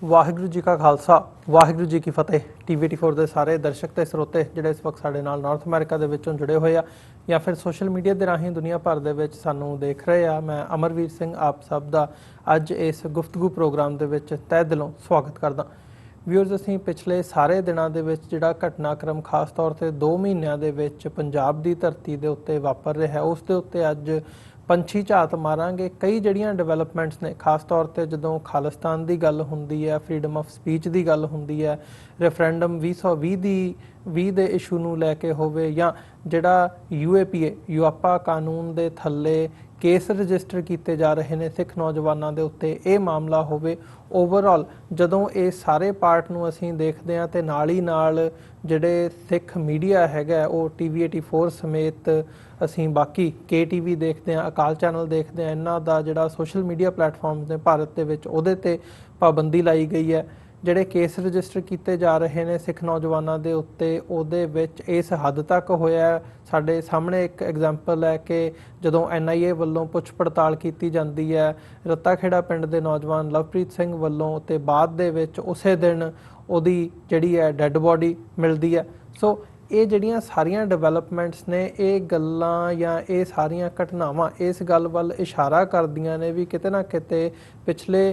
वाहिगुरू जी का खालसा वाहिगुरू जी की फतेह। TVT4 ਦੇ ਸਾਰੇ ਦਰਸ਼ਕ ਤੇ ਸਰੋਤੇ ਜਿਹੜੇ ਇਸ ਵਕਤ ਸਾਡੇ ਨਾਲ ਨਾਰਥ ਅਮਰੀਕਾ ਦੇ ਵਿੱਚੋਂ ਜੁੜੇ ਹੋਏ ਆ ਜਾਂ ਫਿਰ ਸੋਸ਼ਲ ਮੀਡੀਆ ਦੇ ਰਾਹੀਂ ਦੁਨੀਆ ਭਰ ਦੇ ਵਿੱਚ ਸਾਨੂੰ ਦੇਖ ਰਹੇ ਆ, ਮੈਂ ਅਮਰਵੀਰ ਸਿੰਘ ਆਪ ਸਭ ਦਾ ਅੱਜ ਇਸ ਗੁਫ਼ਤਗੂ ਪ੍ਰੋਗਰਾਮ ਦੇ ਵਿੱਚ ਤਹਿ ਦਿਲੋਂ ਸਵਾਗਤ ਕਰਦਾ। ਵਿਊਅਰਸ, ਅਸੀਂ ਪਿਛਲੇ ਸਾਰੇ ਦਿਨਾਂ ਦੇ ਵਿੱਚ ਜਿਹੜਾ ਘਟਨਾਕ੍ਰਮ ਖਾਸ ਤੌਰ ਤੇ 2 ਮਹੀਨਿਆਂ ਦੇ ਵਿੱਚ ਪੰਜਾਬ ਦੀ ਧਰਤੀ ਦੇ ਉੱਤੇ ਵਾਪਰ ਰਿਹਾ ਉਸ ਦੇ ਉੱਤੇ ਅੱਜ ਪੰਛੀ ਝਾਤ ਮਾਰਾਂਗੇ। ਕਈ ਜਿਹੜੀਆਂ ਡਿਵੈਲਪਮੈਂਟਸ ਨੇ, ਖਾਸ ਤੌਰ ਤੇ ਜਦੋਂ ਖਾਲਿਸਤਾਨ ਦੀ ਗੱਲ ਹੁੰਦੀ ਹੈ, ਫਰੀडम ਆਫ ਸਪੀਚ ਦੀ ਗੱਲ ਹੁੰਦੀ ਹੈ, ਰੈਫਰੈਂਡਮ 2020 ਦੇ ਇਸ਼ੂ ਨੂੰ ਲੈ ਕੇ ਹੋਵੇ ਜਾਂ ਜਿਹੜਾ UAPA ਯੂਆਪਾ ਕਾਨੂੰਨ ਦੇ ਥੱਲੇ ਕੇਸ ਰਜਿਸਟਰ ਕੀਤੇ ਜਾ ਰਹੇ ਨੇ ਸਿੱਖ ਨੌਜਵਾਨਾਂ ਦੇ ਉੱਤੇ, ਇਹ ਮਾਮਲਾ ਹੋਵੇ। ਓਵਰਆਲ ਜਦੋਂ ਇਹ ਸਾਰੇ ਪਾਰਟ ਨੂੰ ਅਸੀਂ ਦੇਖਦੇ ਹਾਂ ਤੇ ਨਾਲ ਹੀ ਨਾਲ ਜਿਹੜੇ ਸਿੱਖ ਮੀਡੀਆ ਹੈਗਾ ਉਹ TV84 ਸਮੇਤ ਅਸੀਂ ਬਾਕੀ KTV ਦੇਖਦੇ ਹਾਂ, ਅਕਾਲ ਚੈਨਲ ਦੇਖਦੇ ਹਾਂ, ਇਹਨਾਂ ਦਾ ਜਿਹੜਾ ਸੋਸ਼ਲ ਮੀਡੀਆ ਪਲੇਟਫਾਰਮਸ ਨੇ ਭਾਰਤ ਦੇ ਵਿੱਚ ਉਹਦੇ ਤੇ ਪਾਬੰਦੀ ਲਾਈ ਗਈ ਹੈ। ਜਿਹੜੇ ਕੇਸ ਰਜਿਸਟਰ ਕੀਤੇ ਜਾ ਰਹੇ ਨੇ ਸਿੱਖ ਨੌਜਵਾਨਾਂ ਦੇ ਉੱਤੇ ਉਹਦੇ ਵਿੱਚ ਇਸ ਹੱਦ ਤੱਕ ਹੋਇਆ। ਸਾਡੇ ਸਾਹਮਣੇ ਇੱਕ ਐਗਜ਼ਾਮਪਲ ਹੈ ਕਿ ਜਦੋਂ NIA ਵੱਲੋਂ ਪੁੱਛ ਪੜਤਾਲ ਕੀਤੀ ਜਾਂਦੀ ਹੈ ਰੱਤਾ ਖੇੜਾ ਪਿੰਡ ਦੇ ਨੌਜਵਾਨ ਲਵਪ੍ਰੀਤ ਸਿੰਘ ਵੱਲੋਂ, ਤੇ ਬਾਅਦ ਦੇ ਵਿੱਚ ਉਸੇ ਦਿਨ ਉਹਦੀ ਜਿਹੜੀ ਹੈ ਡੈੱਡ ਬੋਡੀ ਮਿਲਦੀ ਹੈ। ਸੋ ਇਹ ਜਿਹੜੀਆਂ ਸਾਰੀਆਂ ਡਿਵੈਲਪਮੈਂਟਸ ਨੇ, ਇਹ ਗੱਲਾਂ ਜਾਂ ਇਹ ਸਾਰੀਆਂ ਘਟਨਾਵਾਂ ਇਸ ਗੱਲ ਵੱਲ ਇਸ਼ਾਰਾ ਕਰਦੀਆਂ ਨੇ ਵੀ ਕਿਤੇ ਨਾ ਕਿਤੇ ਪਿਛਲੇ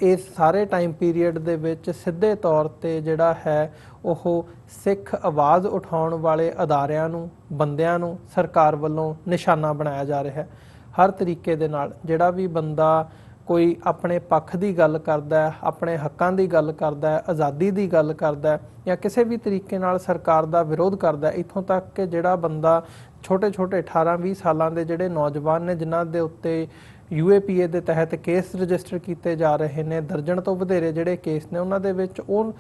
ਇਸ ਸਾਰੇ ਟਾਈਮ ਪੀਰੀਅਡ ਦੇ ਵਿੱਚ ਸਿੱਧੇ ਤੌਰ ਤੇ ਜਿਹੜਾ ਹੈ ਉਹ ਸਿੱਖ ਆਵਾਜ਼ ਉਠਾਉਣ ਵਾਲੇ ਅਦਾਰਿਆਂ ਨੂੰ, ਬੰਦਿਆਂ ਨੂੰ ਸਰਕਾਰ ਵੱਲੋਂ ਨਿਸ਼ਾਨਾ ਬਣਾਇਆ ਜਾ ਰਿਹਾ ਹੈ। ਹਰ ਤਰੀਕੇ ਦੇ ਨਾਲ ਜਿਹੜਾ ਵੀ ਬੰਦਾ ਕੋਈ ਆਪਣੇ ਪੱਖ ਦੀ ਗੱਲ ਕਰਦਾ ਹੈ, ਆਪਣੇ ਹੱਕਾਂ ਦੀ ਗੱਲ ਕਰਦਾ ਹੈ, ਆਜ਼ਾਦੀ ਦੀ ਗੱਲ ਕਰਦਾ ਹੈ ਜਾਂ ਕਿਸੇ ਵੀ ਤਰੀਕੇ ਨਾਲ ਸਰਕਾਰ ਦਾ ਵਿਰੋਧ ਕਰਦਾ ਹੈ, ਇੱਥੋਂ ਤੱਕ ਕਿ ਜਿਹੜਾ ਬੰਦਾ ਛੋਟੇ 18-20 ਸਾਲਾਂ ਦੇ ਜਿਹੜੇ ਨੌਜਵਾਨ ਨੇ ਜਿਨ੍ਹਾਂ ਦੇ ਉੱਤੇ UAPA ਦੇ ਤਹਿਤ ਕੇਸ ਰਜਿਸਟਰ ਕੀਤੇ ਜਾ ਰਹੇ ਨੇ, ਦਰਜਨ ਤੋਂ ਵਧੇਰੇ ਜਿਹੜੇ ਕੇਸ ਨੇ, ਉਹਨਾਂ ਦੇ ਵਿੱਚ ਉਹ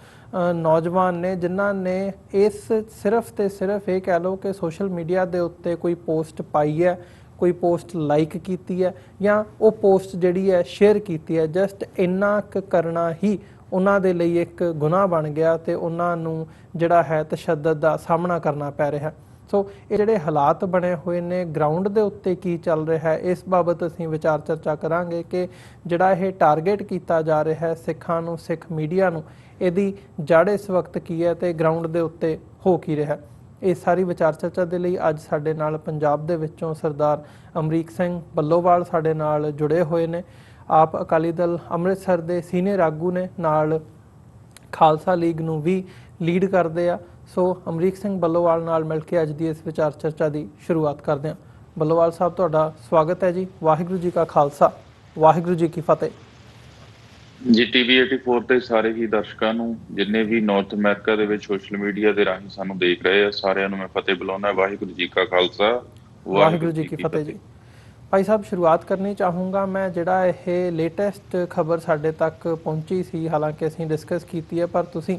ਨੌਜਵਾਨ ਨੇ ਜਿਨ੍ਹਾਂ ਨੇ ਇਸ ਸਿਰਫ ਤੇ ਸਿਰਫ ਇਹ ਕਹਿ ਲਓ ਕਿ ਸੋਸ਼ਲ ਮੀਡੀਆ ਦੇ ਉੱਤੇ ਕੋਈ ਪੋਸਟ ਪਾਈ ਹੈ, ਕੋਈ ਪੋਸਟ ਲਾਈਕ ਕੀਤੀ ਹੈ ਜਾਂ ਉਹ ਪੋਸਟ ਜਿਹੜੀ ਹੈ ਸ਼ੇਅਰ ਕੀਤੀ ਹੈ। ਜਸਟ ਇੰਨਾ ਕੁ ਕਰਨਾ ਹੀ ਉਹਨਾਂ ਦੇ ਲਈ ਇੱਕ ਗੁਨਾਹ ਬਣ ਗਿਆ ਤੇ ਉਹਨਾਂ ਨੂੰ ਜਿਹੜਾ ਹੈ ਤਸ਼ੱਦਦ ਦਾ ਸਾਹਮਣਾ ਕਰਨਾ ਪੈ ਰਿਹਾ। ਸੋ ਇਹ ਜਿਹੜੇ ਹਾਲਾਤ ਬਣੇ ਹੋਏ ਨੇ, ਗਰਾਊਂਡ ਦੇ ਉੱਤੇ ਕੀ ਚੱਲ ਰਿਹਾ ਹੈ, ਇਸ ਬਾਬਤ ਅਸੀਂ ਵਿਚਾਰ ਚਰਚਾ ਕਰਾਂਗੇ ਕਿ ਜਿਹੜਾ ਇਹ ਟਾਰਗੇਟ ਕੀਤਾ ਜਾ ਰਿਹਾ ਹੈ ਸਿੱਖਾਂ ਨੂੰ, ਸਿੱਖ ਮੀਡੀਆ ਨੂੰ, ਇਹਦੀ ਜੜ ਇਸ ਵਕਤ ਕੀ ਹੈ ਤੇ ਗਰਾਊਂਡ ਦੇ ਉੱਤੇ ਹੋ ਕੀ ਰਿਹਾ। ਇਹ ਸਾਰੀ ਵਿਚਾਰ ਚਰਚਾ ਦੇ ਲਈ ਅੱਜ ਸਾਡੇ ਨਾਲ ਪੰਜਾਬ ਦੇ ਵਿੱਚੋਂ ਸਰਦਾਰ ਅਮਰੀਕ ਸਿੰਘ ਬੱਲੋਵਾਲ ਸਾਡੇ ਨਾਲ ਜੁੜੇ ਹੋਏ ਨੇ। ਆਪ ਅਕਾਲੀ ਦਲ ਅੰਮ੍ਰਿਤਸਰ ਦੇ ਸੀਨੀਅਰ ਆਗੂ ਨੇ, ਨਾਲ ਖਾਲਸਾ ਲੀਗ ਨੂੰ ਵੀ ਲੀਡ ਕਰਦੇ ਆ। ਸੋ ਅਮਰੀਕ ਸਿੰਘ ਬੱਲੋਵਾਲ ਨਾਲ ਮਿਲ ਕੇ ਅੱਜ ਦੀ ਇਸ ਵਿਚਾਰ ਚਰਚਾ ਦੀ ਸ਼ੁਰੂਆਤ ਕਰਦੇ ਹਾਂ। ਬੱਲੋਵਾਲ ਸਾਹਿਬ, ਤੁਹਾਡਾ ਸਵਾਗਤ ਹੈ ਜੀ। ਵਾਹਿਗੁਰੂ ਜੀ ਕਾ ਖਾਲਸਾ ਵਾਹਿਗੁਰੂ ਜੀ ਕੀ ਫਤਿਹ ਜੀ। TV84 ਦੇ ਸਾਰੇ ਹੀ ਦਰਸ਼ਕਾਂ ਨੂੰ, ਜਿੰਨੇ ਵੀ ਨਾਰਥ ਅਮਰੀਕਾ ਦੇ ਵਿੱਚ ਸੋਸ਼ਲ ਮੀਡੀਆ ਦੇ ਰਾਹੀਂ ਸਾਨੂੰ ਦੇਖ ਰਹੇ ਆ, ਸਾਰਿਆਂ ਨੂੰ ਮੈਂ ਫਤਿਹ ਬੁਲਾਉਣਾ। ਵਾਹਿਗੁਰੂ ਜੀ ਕਾ ਖਾਲਸਾ ਵਾਹਿਗੁਰੂ ਜੀ ਕੀ ਫਤਿਹ ਜੀ। ਭਾਈ ਸਾਹਿਬ, ਸ਼ੁਰੂਆਤ ਕਰਨੀ ਚਾਹੂੰਗਾ ਮੈਂ, ਜਿਹੜਾ ਇਹ ਲੇਟੈਸਟ ਖਬਰ ਸਾਡੇ ਤੱਕ ਪਹੁੰਚੀ ਸੀ, ਹਾਲਾਂਕਿ ਅਸੀਂ ਡਿਸਕਸ ਕੀਤੀ ਹੈ, ਪਰ ਤੁਸੀਂ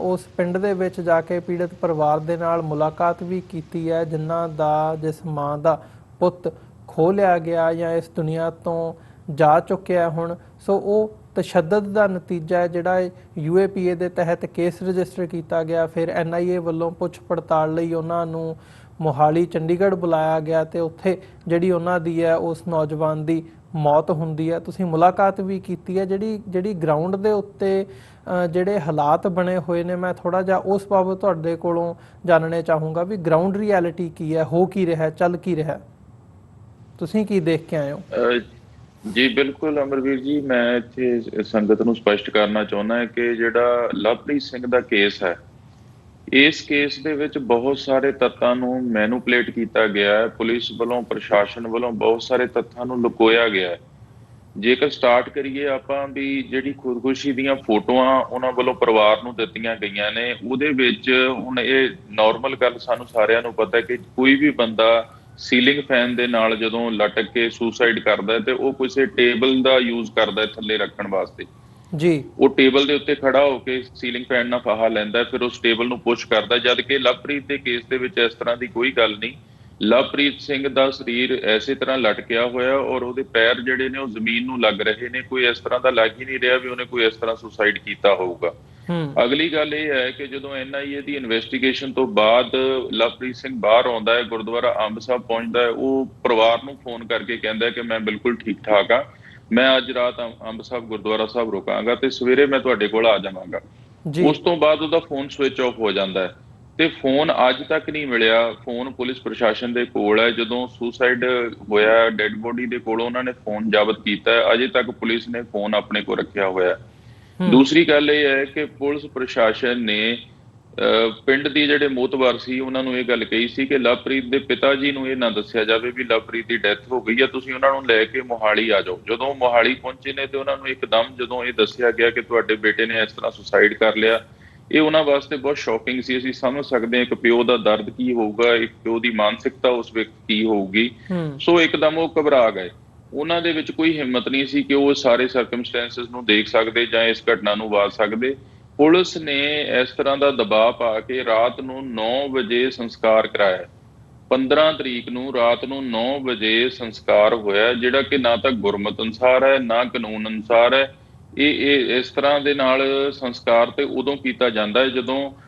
ਉਸ ਪਿੰਡ ਦੇ ਵਿੱਚ ਜਾ ਕੇ ਪੀੜਤ ਪਰਿਵਾਰ ਦੇ ਨਾਲ ਮੁਲਾਕਾਤ ਵੀ ਕੀਤੀ ਹੈ ਜਿਨ੍ਹਾਂ ਦਾ, ਜਿਸ ਮਾਂ ਦਾ ਪੁੱਤ ਖੋਹ ਲਿਆ ਗਿਆ ਜਾਂ ਇਸ ਦੁਨੀਆ ਤੋਂ ਜਾ ਚੁੱਕਿਆ ਹੁਣ। ਸੋ ਉਹ ਤਸ਼ੱਦਦ ਦਾ ਨਤੀਜਾ ਹੈ ਜਿਹੜਾ UAPA ਦੇ ਤਹਿਤ ਕੇਸ ਰਜਿਸਟਰ ਕੀਤਾ ਗਿਆ, ਫਿਰ NIA ਵੱਲੋਂ ਪੁੱਛ ਪੜਤਾਲ ਲਈ ਉਹਨਾਂ ਨੂੰ ਮੋਹਾਲੀ, ਚੰਡੀਗੜ੍ਹ ਬੁਲਾਇਆ ਗਿਆ ਤੇ ਉੱਥੇ ਜਿਹੜੀ ਉਹਨਾਂ ਦੀ ਹੈ ਉਸ ਨੌਜਵਾਨ ਦੀ ਮੌਤ ਹੁੰਦੀ ਹੈ। ਤੁਸੀਂ ਮੁਲਾਕਾਤ ਵੀ ਕੀਤੀ ਹੈ। ਜਿਹੜੀ ਗਰਾਊਂਡ ਦੇ ਉੱਤੇ ਜਿਹੜੇ ਹਾਲਾਤ ਬਣੇ ਹੋਏ ਨੇ, ਮੈਂ ਥੋੜ੍ਹਾ ਜਿਹਾ ਉਸ ਬਾਬਤ ਤੁਹਾਡੇ ਕੋਲੋਂ ਜਾਣਨੇ ਚਾਹੂੰਗਾ ਵੀ ਗਰਾਊਂਡ ਰਿਐਲਿਟੀ ਕੀ ਹੈ, ਹੋ ਕੀ ਰਿਹਾ, ਚੱਲ ਕੀ ਰਿਹਾ, ਤੁਸੀਂ ਕੀ ਦੇਖ ਕੇ ਆਏ ਹੋ? ਜੀ ਬਿਲਕੁਲ ਅਮਰਵੀਰ ਜੀ, ਮੈਂ ਇੱਥੇ ਸੰਗਤ ਨੂੰ ਸਪਸ਼ਟ ਕਰਨਾ ਚਾਹੁੰਦਾ ਹਾਂ ਕਿ ਜਿਹੜਾ ਲਵਪ੍ਰੀਤ ਸਿੰਘ ਦਾ ਕੇਸ ਹੈ, ਇਸ ਕੇਸ ਦੇ ਵਿੱਚ ਬਹੁਤ ਸਾਰੇ ਤੱਤਾਂ ਨੂੰ ਮੈਨੂਪਲੇਟ ਕੀਤਾ ਗਿਆ ਹੈ। ਪੁਲਿਸ ਵੱਲੋਂ, ਪ੍ਰਸ਼ਾਸਨ ਵੱਲੋਂ ਬਹੁਤ ਸਾਰੇ ਤੱਥਾਂ ਨੂੰ ਲੁਕੋਇਆ ਗਿਆ ਹੈ। ਜੇਕਰ ਸਟਾਰਟ ਕਰੀਏ ਆਪਾਂ ਵੀ ਜਿਹੜੀ ਖੁਦਕੁਸ਼ੀ ਦੀਆਂ ਫੋਟੋਆਂ ਉਹਨਾਂ ਵੱਲੋਂ ਪਰਿਵਾਰ ਨੂੰ ਦਿੱਤੀਆਂ ਗਈਆਂ ਨੇ, ਉਹਦੇ ਵਿੱਚ ਹੁਣ ਇਹ ਨਾਰਮਲ ਗੱਲ ਸਾਨੂੰ ਸਾਰਿਆਂ ਨੂੰ ਪਤਾ ਕਿ ਕੋਈ ਵੀ ਬੰਦਾ ਸੀਲਿੰਗ ਫੈਨ ਦੇ ਨਾਲ ਜਦੋਂ ਲਟਕ ਕੇ ਸੁਸਾਈਡ ਕਰਦਾ ਤੇ ਉਹ ਕਿਸੇ ਟੇਬਲ ਦਾ ਯੂਜ਼ ਕਰਦਾ ਥੱਲੇ ਰੱਖਣ ਵਾਸਤੇ ਜੀ। ਉਹ ਟੇਬਲ ਦੇ ਉੱਤੇ ਖੜਾ ਹੋ ਕੇ ਸੀਲਿੰਗ ਫੈਨ ਨਾਲ ਫਾਹਾ ਲੈਂਦਾ, ਫਿਰ ਉਸ ਟੇਬਲ ਨੂੰ ਪੁਸ਼ ਕਰਦਾ। ਜਦ ਕਿ ਲਵਪ੍ਰੀਤ ਦੇ ਕੇਸ ਦੇ ਵਿੱਚ ਇਸ ਤਰ੍ਹਾਂ ਦੀ ਕੋਈ ਗੱਲ ਨਹੀਂ। ਲਵਪ੍ਰੀਤ ਸਿੰਘ ਦਾ ਸਰੀਰ ਐਸੇ ਤਰ੍ਹਾਂ ਲਟਕਿਆ ਹੋਇਆ ਔਰ ਉਹਦੇ ਪੈਰ ਜਿਹੜੇ ਨੇ ਉਹ ਜ਼ਮੀਨ ਨੂੰ ਲੱਗ ਰਹੇ ਨੇ। ਕੋਈ ਇਸ ਤਰ੍ਹਾਂ ਦਾ ਲੱਗ ਹੀ ਨਹੀਂ ਰਿਹਾ ਵੀ ਉਹਨੇ ਕੋਈ ਇਸ ਤਰ੍ਹਾਂ ਸੁਸਾਈਡ ਕੀਤਾ ਹੋਊਗਾ। ਅਗਲੀ ਗੱਲ ਇਹ ਹੈ ਕਿ ਜਦੋਂ NIA ਦੀ ਇਨਵੈਸਟੀਗੇਸ਼ਨ ਤੋਂ ਬਾਅਦ ਲਵਪ੍ਰੀਤ ਸਿੰਘ ਬਾਹਰ ਆਉਂਦਾ ਹੈ, ਗੁਰਦੁਆਰਾ ਅੰਬ ਸਾਹਿਬ ਪਹੁੰਚਦਾ ਹੈ, ਉਹ ਪਰਿਵਾਰ ਨੂੰ ਫੋਨ ਕਰਕੇ ਕਹਿੰਦਾ ਕਿ ਮੈਂ ਬਿਲਕੁਲ ਠੀਕ ਠਾਕ ਹਾਂ, ਮੈਂ ਅੱਜ ਰਾਤ ਅੰਬ ਸਾਹਿਬ ਗੁਰਦੁਆਰਾ ਸਾਹਿਬ ਰੁਕਾਂਗਾ ਤੇ ਸਵੇਰੇ ਮੈਂ ਤੁਹਾਡੇ ਕੋਲ ਆ ਜਾਵਾਂਗਾ। ਜੀ ਉਸ ਤੋਂ ਬਾਅਦ ਉਹਦਾ ਫੋਨ ਸਵਿਚ ਆਫ ਹੋ ਜਾਂਦਾ ਹੈ ਤੇ ਫੋਨ ਅੱਜ ਤੱਕ ਨਹੀਂ ਮਿਲਿਆ। ਫੋਨ ਪੁਲਿਸ ਪ੍ਰਸ਼ਾਸਨ ਦੇ ਕੋਲ ਹੈ। ਜਦੋਂ ਸੁਸਾਈਡ ਹੋਇਆ ਡੈੱਡ ਬੋਡੀ ਦੇ ਕੋਲ ਉਹਨਾਂ ਨੇ ਫੋਨ ਜ਼ਬਤ ਕੀਤਾ ਹੈ, ਅਜੇ ਤੱਕ ਪੁਲਿਸ ਨੇ ਫੋਨ ਆਪਣੇ ਕੋਲ ਰੱਖਿਆ ਹੋਇਆ ਹੈ। ਦੂਸਰੀ ਗੱਲ ਇਹ ਹੈ ਕਿ ਪੁਲਿਸ ਪ੍ਰਸ਼ਾਸਨ ਨੇ ਪਿੰਡ ਦੀ ਜਿਹੜੇ ਮੋਤਬਰ ਸੀ ਉਹਨਾਂ ਨੂੰ ਇਹ ਗੱਲ ਕਹੀ ਸੀ ਕਿ ਲਵਪ੍ਰੀਤ ਦੇ ਪਿਤਾ ਜੀ ਨੂੰ ਇਹ ਨਾ ਦੱਸਿਆ ਜਾਵੇ ਵੀ ਲਵਪ੍ਰੀਤ ਦੀ ਡੈਥ ਹੋ ਗਈ ਹੈ, ਤੁਸੀਂ ਉਹਨਾਂ ਨੂੰ ਲੈ ਕੇ ਮੋਹਾਲੀ ਆ ਜਾਓ। ਜਦੋਂ ਮੋਹਾਲੀ ਪਹੁੰਚੇ ਨੇ ਤੇ ਉਹਨਾਂ ਨੂੰ ਇੱਕਦਮ ਜਦੋਂ ਇਹ ਦੱਸਿਆ ਗਿਆ ਕਿ ਤੁਹਾਡੇ ਬੇਟੇ ਨੇ ਇਸ ਤਰ੍ਹਾਂ ਸੁਸਾਈਡ ਕਰ ਲਿਆ, ਇਹ ਉਹਨਾਂ ਵਾਸਤੇ ਬਹੁਤ ਸ਼ੌਕਿੰਗ ਸੀ। ਅਸੀਂ ਸਮਝ ਸਕਦੇ ਹਾਂ ਇੱਕ ਪਿਓ ਦਾ ਦਰਦ ਕੀ ਹੋਊਗਾ, ਇੱਕ ਪਿਓ ਦੀ ਮਾਨਸਿਕਤਾ ਉਸ ਵਿਅਕਤੀ ਕੀ ਹੋਊਗੀ। ਸੋ ਇੱਕਦਮ ਉਹ ਘਬਰਾ ਗਏ। ਉਹਨਾਂ ਦੇ ਵਿੱਚ ਕੋਈ ਹਿੰਮਤ ਨਹੀਂ ਸੀ ਕਿ ਉਹ ਸਾਰੇ ਸਰਕਮਸਟੈਂਸਸ ਨੂੰ ਦੇਖ ਸਕਦੇ ਜਾਂ ਇਸ ਘਟਨਾ ਨੂੰ ਵਾਚ ਸਕਦੇ। ਪੁਲਿਸ ਨੇ ਇਸ ਤਰ੍ਹਾਂ ਦਾ ਦਬਾਅ ਪਾ ਕੇ ਰਾਤ ਨੂੰ 9 ਵਜੇ ਸੰਸਕਾਰ ਕਰਾਇਆ। 15 ਤਰੀਕ ਨੂੰ ਰਾਤ ਨੂੰ 9 ਵਜੇ ਸੰਸਕਾਰ ਹੋਇਆ, ਜਿਹੜਾ ਕਿ ਨਾ ਤਾਂ ਗੁਰਮਤ ਅਨੁਸਾਰ ਹੈ ਨਾ ਕਾਨੂੰਨ ਅਨੁਸਾਰ ਹੈ। ਇਹ ਇਸ ਤਰ੍ਹਾਂ ਦੇ ਨਾਲ ਸੰਸਕਾਰ ਤੇ ਉਦੋਂ ਕੀਤਾ ਜਾਂਦਾ ਹੈ ਜਦੋਂ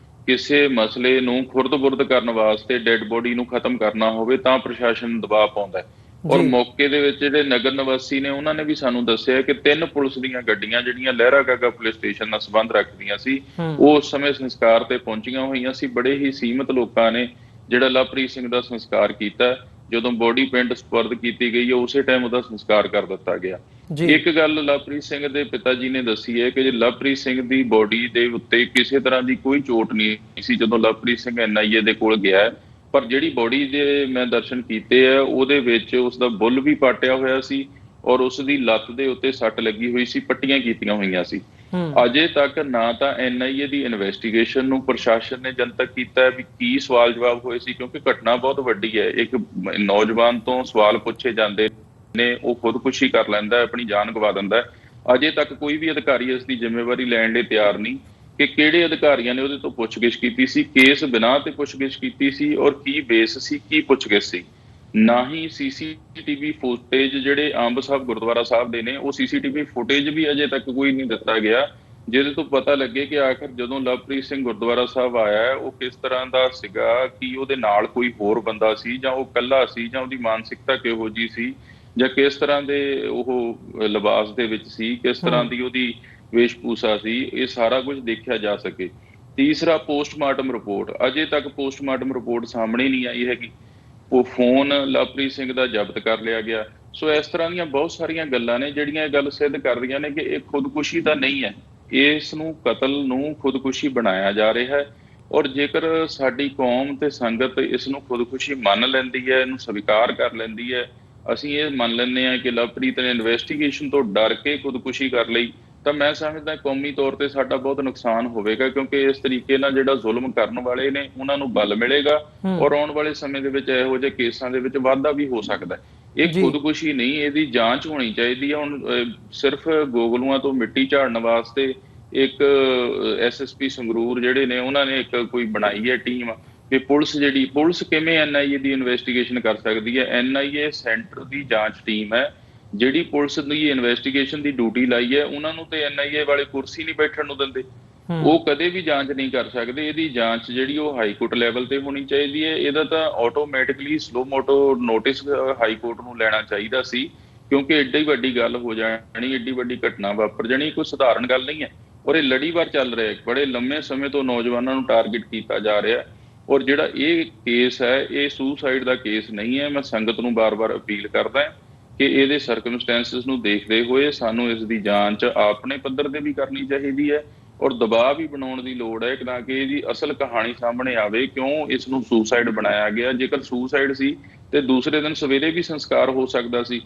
ਕਿਸੇ ਮਸਲੇ ਨੂੰ ਖੁਰਦ-ਬੁਰਦ ਕਰਨ ਵਾਸਤੇ ਡੈੱਡ ਬੋਡੀ ਨੂੰ ਖਤਮ ਕਰਨਾ ਹੋਵੇ ਤਾਂ ਪ੍ਰਸ਼ਾਸਨ ਦਬਾਅ ਪਾਉਂਦਾ ਹੈ। ਔਰ ਮੌਕੇ ਦੇ ਵਿੱਚ ਜਿਹੜੇ ਨਗਰ ਨਿਵਾਸੀ ਨੇ ਉਹਨਾਂ ਨੇ ਵੀ ਸਾਨੂੰ ਦੱਸਿਆ ਕਿ 3 ਪੁਲਿਸ ਦੀਆਂ ਗੱਡੀਆਂ ਜਿਹੜੀਆਂ ਲਹਿਰਾ ਗਾਗਾ ਪੁਲਿਸ ਸਟੇਸ਼ਨ ਨਾਲ ਸੰਬੰਧ ਰੱਖਦੀਆਂ ਸੀ ਉਹ ਉਸ ਸਮੇਂ ਸੰਸਕਾਰ ਤੇ ਪਹੁੰਚੀਆਂ ਹੋਈਆਂ ਸੀ। ਬੜੇ ਹੀ ਸੀਮਿਤ ਲੋਕਾਂ ਨੇ ਜਿਹੜਾ ਲਵਪ੍ਰੀਤ ਸਿੰਘ ਦਾ ਸੰਸਕਾਰ ਕੀਤਾ। ਜਦੋਂ ਬੋਡੀ ਪਿੰਡ ਸਪੁਰਦ ਕੀਤੀ ਗਈ ਹੈ ਉਸੇ ਟਾਈਮ ਉਹਦਾ ਸੰਸਕਾਰ ਕਰ ਦਿੱਤਾ ਗਿਆ। ਇੱਕ ਗੱਲ ਲਵਪ੍ਰੀਤ ਸਿੰਘ ਦੇ ਪਿਤਾ ਜੀ ਨੇ ਦੱਸੀ ਹੈ ਕਿ ਲਵਪ੍ਰੀਤ ਸਿੰਘ ਦੀ ਬੋਡੀ ਦੇ ਉੱਤੇ ਕਿਸੇ ਤਰ੍ਹਾਂ ਦੀ ਕੋਈ ਚੋਟ ਨਹੀਂ ਸੀ ਜਦੋਂ ਲਵਪ੍ਰੀਤ ਸਿੰਘ NIA ਦੇ ਕੋਲ ਗਿਆ, ਪਰ ਜਿਹੜੀ ਬੋਡੀ ਦੇ ਮੈਂ ਦਰਸ਼ਨ ਕੀਤੇ ਆ ਉਹਦੇ ਵਿੱਚ ਉਸ ਦਾ ਬੁੱਲ ਵੀ ਪਾਟਿਆ ਹੋਇਆ ਸੀ ਔਰ ਉਸ ਦੀ ਲੱਤ ਦੇ ਉੱਤੇ ਸੱਟ ਲੱਗੀ ਹੋਈ ਸੀ, ਪੱਟੀਆਂ ਕੀਤੀਆਂ ਹੋਈਆਂ ਸੀ। ਅਜੇ ਤੱਕ ਨਾ ਤਾਂ NIA ਦੀ ਇਨਵੈਸਟੀਗੇਸ਼ਨ ਨੂੰ ਪ੍ਰਸ਼ਾਸਨ ਨੇ ਜਨਤਕ ਕੀਤਾ ਵੀ ਕੀ ਸਵਾਲ ਜਵਾਬ ਹੋਏ ਸੀ, ਕਿਉਂਕਿ ਘਟਨਾ ਬਹੁਤ ਵੱਡੀ ਹੈ। ਇੱਕ ਨੌਜਵਾਨ ਤੋਂ ਸਵਾਲ ਪੁੱਛੇ ਜਾਂਦੇ ਨੇ, ਉਹ ਖੁਦਕੁਸ਼ੀ ਕਰ ਲੈਂਦਾ, ਆਪਣੀ ਜਾਨ ਗਵਾ ਦਿੰਦਾ। ਅਜੇ ਤੱਕ ਕੋਈ ਵੀ ਅਧਿਕਾਰੀ ਇਸ ਦੀ ਜ਼ਿੰਮੇਵਾਰੀ ਲੈਣ ਲਈ ਤਿਆਰ ਨਹੀਂ ਕਿ ਕਿਹੜੇ ਅਧਿਕਾਰੀਆਂ ਨੇ ਉਹਦੇ ਤੋਂ ਪੁੱਛਗਿੱਛ ਕੀਤੀ ਸੀ, ਕਿਸ ਬਿਨਾਂ ਤੇ ਪੁੱਛਗਿੱਛ ਕੀਤੀ ਸੀ ਔਰ ਕੀ ਬੇਸ ਸੀ, ਕੀ ਪੁੱਛਗਿੱਛ ਸੀ। ਨਾ ਹੀ CCTV ਫੁਟੇਜ ਜਿਹੜੇ ਅੰਬ ਸਾਹਿਬ ਗੁਰਦੁਆਰਾ ਸਾਹਿਬ ਦੇ ਨੇ, ਉਹ CCTV ਫੁਟੇਜ ਵੀ ਅਜੇ ਤੱਕ ਕੋਈ ਨਹੀਂ ਦਿੱਤਾ ਗਿਆ ਜਿਹਦੇ ਤੋਂ ਪਤਾ ਲੱਗੇ ਕਿ ਆਖਰ ਜਦੋਂ ਲਵਪ੍ਰੀਤ ਸਿੰਘ ਗੁਰਦੁਆਰਾ ਸਾਹਿਬ ਆਇਆ ਉਹ ਕਿਸ ਤਰ੍ਹਾਂ ਦਾ ਸੀਗਾ, ਕਿ ਉਹਦੇ ਨਾਲ ਕੋਈ ਹੋਰ ਬੰਦਾ ਸੀ ਜਾਂ ਉਹ ਇਕੱਲਾ ਸੀ, ਜਾਂ ਉਹਦੀ ਮਾਨਸਿਕਤਾ ਕਿਹੋ ਜਿਹੀ ਸੀ, ਜਾਂ ਕਿਸ ਤਰ੍ਹਾਂ ਦੇ ਉਹ ਲਿਬਾਸ ਦੇ ਵਿੱਚ ਸੀ, ਕਿਸ ਤਰ੍ਹਾਂ ਦੀ ਉਹਦੀ ਵੇਸ਼ਭੂਸ਼ਾ ਸੀ। ਇਹ ਸਾਰਾ ਕੁਝ ਦੇਖਿਆ ਜਾ ਸਕੇ। ਤੀਸਰਾ, ਪੋਸਟਮਾਰਟਮ ਰਿਪੋਰਟ। ਅਜੇ ਤੱਕ ਪੋਸਟਮਾਰਟਮ ਰਿਪੋਰਟ ਸਾਹਮਣੇ ਨਹੀਂ ਆਈ ਹੈਗੀ। ਉਹ ਫੋਨ ਲਵਪ੍ਰੀਤ ਸਿੰਘ ਦਾ ਜ਼ਬਤ ਕਰ ਲਿਆ ਗਿਆ। ਸੋ ਇਸ ਤਰ੍ਹਾਂ ਦੀਆਂ ਬਹੁਤ ਸਾਰੀਆਂ ਗੱਲਾਂ ਨੇ ਜਿਹੜੀਆਂ ਇਹ ਗੱਲ ਸਿੱਧ ਕਰਦੀਆਂ ਨੇ ਕਿ ਇਹ ਖੁਦਕੁਸ਼ੀ ਤਾਂ ਨਹੀਂ ਹੈ, ਇਸ ਨੂੰ ਕਤਲ ਨੂੰ ਖੁਦਕੁਸ਼ੀ ਬਣਾਇਆ ਜਾ ਰਿਹਾ ਹੈ। ਔਰ ਜੇਕਰ ਸਾਡੀ ਕੌਮ ਤੇ ਸੰਗਤ ਇਸ ਨੂੰ ਖੁਦਕੁਸ਼ੀ ਮੰਨ ਲੈਂਦੀ ਹੈ, ਇਹਨੂੰ ਸਵੀਕਾਰ ਕਰ ਲੈਂਦੀ ਹੈ, ਅਸੀਂ ਇਹ ਮੰਨ ਲੈਂਦੇ ਹਾਂ ਕਿ ਲਵਪ੍ਰੀਤ ਨੇ ਇਨਵੈਸਟੀਗੇਸ਼ਨ ਤੋਂ ਡਰ ਕੇ ਖੁਦਕੁਸ਼ੀ ਕਰ ਲਈ, ਤਾਂ ਮੈਂ ਸਮਝਦਾ ਕੌਮੀ ਤੌਰ ਤੇ ਸਾਡਾ ਬਹੁਤ ਨੁਕਸਾਨ ਹੋਵੇਗਾ, ਕਿਉਂਕਿ ਇਸ ਤਰੀਕੇ ਨਾਲ ਜਿਹੜਾ ਜ਼ੁਲਮ ਕਰਨ ਵਾਲੇ ਨੇ ਉਹਨਾਂ ਨੂੰ ਬਲ ਮਿਲੇਗਾ ਔਰ ਆਉਣ ਵਾਲੇ ਸਮੇਂ ਦੇ ਵਿੱਚ ਇਹੋ ਜਿਹੇ ਕੇਸਾਂ ਦੇ ਵਿੱਚ ਵਾਧਾ ਵੀ ਹੋ ਸਕਦਾ ਹੈ। ਇਹ ਖੁਦਕੁਸ਼ੀ ਨਹੀਂ, ਇਹਦੀ ਜਾਂਚ ਹੋਣੀ ਚਾਹੀਦੀ ਹੈ। ਹੁਣ ਸਿਰਫ ਗੋਗਲੂਆਂ ਤੋਂ ਮਿੱਟੀ ਝਾੜਨ ਵਾਸਤੇ ਇੱਕ SSP ਸੰਗਰੂਰ ਜਿਹੜੇ ਨੇ ਉਹਨਾਂ ਨੇ ਇੱਕ ਕੋਈ ਬਣਾਈ ਹੈ ਟੀਮ ਕਿ ਪੁਲਿਸ ਕਿਵੇਂ NIA ਦੀ ਇਨਵੈਸਟੀਗੇਸ਼ਨ ਕਰ ਸਕਦੀ ਹੈ। NIA ਸੈਂਟਰ ਦੀ ਜਾਂਚ ਟੀਮ ਹੈ ਜਿਹੜੀ ਪੁਲਿਸ ਦੀ ਇਨਵੈਸਟੀਗੇਸ਼ਨ ਦੀ ਡਿਊਟੀ ਲਾਈ ਹੈ। ਉਹਨਾਂ ਨੂੰ ਤੇ NIA ਵਾਲੇ ਕੁਰਸੀ ਨਹੀਂ ਬੈਠਣ ਨੂੰ ਦਿੰਦੇ, ਉਹ ਕਦੇ ਵੀ ਜਾਂਚ ਨਹੀਂ ਕਰ ਸਕਦੇ। ਇਹਦੀ ਜਾਂਚ ਜਿਹੜੀ ਉਹ ਹਾਈ ਕੋਰਟ ਲੈਵਲ ਤੇ ਹੋਣੀ ਚਾਹੀਦੀ ਹੈ। ਇਹਦਾ ਤਾਂ automatically suo motu notice high court ਨੂੰ ਲੈਣਾ ਚਾਹੀਦਾ ਸੀ, ਕਿਉਂਕਿ ਏਡੀ ਵੱਡੀ ਗੱਲ ਹੋ ਜਾਣੀ, ਏਡੀ ਵੱਡੀ ਘਟਨਾ ਵਾਪਰ ਜਾਣੀ ਕੋਈ ਸਧਾਰਨ ਗੱਲ ਨਹੀਂ ਹੈ। ਔਰ ਇਹ ਲੜੀਵਾਰ ਚੱਲ ਰਿਹਾ, ਬੜੇ ਲੰਮੇ ਸਮੇਂ ਤੋਂ ਨੌਜਵਾਨਾਂ ਨੂੰ ਟਾਰਗੇਟ ਕੀਤਾ ਜਾ ਰਿਹਾ। ਔਰ ਜਿਹੜਾ ਇਹ ਕੇਸ ਹੈ ਇਹ ਸੁਸਾਈਡ ਦਾ ਕੇਸ ਨਹੀਂ ਹੈ। ਮੈਂ ਸੰਗਤ ਨੂੰ ਬਾਰ-ਬਾਰ ਅਪੀਲ ਕਰਦਾ ਕਿ ਇਹਦੇ ਸਰਕਮਸਟੈਂਸਸ ਨੂੰ ਦੇਖਦੇ ਹੋਏ ਸਾਨੂੰ ਇਸ ਦੀ ਜਾਂਚ ਆਪਣੇ ਪੱਧਰ ਤੇ ਵੀ ਕਰਨੀ ਚਾਹੀਦੀ ਹੈ ਔਰ ਦਬਾਅ ਵੀ ਬਣਾਉਣ ਦੀ ਲੋੜ ਹੈ ਤਾਂ ਕਿ ਇਹਦੀ ਅਸਲ ਕਹਾਣੀ ਸਾਹਮਣੇ ਆਵੇ, ਕਿਉਂ ਇਸ ਨੂੰ ਸੁਸਾਈਡ ਬਣਾਇਆ ਗਿਆ। ਜੇਕਰ ਸੁਸਾਈਡ ਸੀ ਤੇ ਦੂਸਰੇ ਦਿਨ ਸਵੇਰੇ ਵੀ ਸੰਸਕਾਰ ਹੋ ਸਕਦਾ ਸੀ।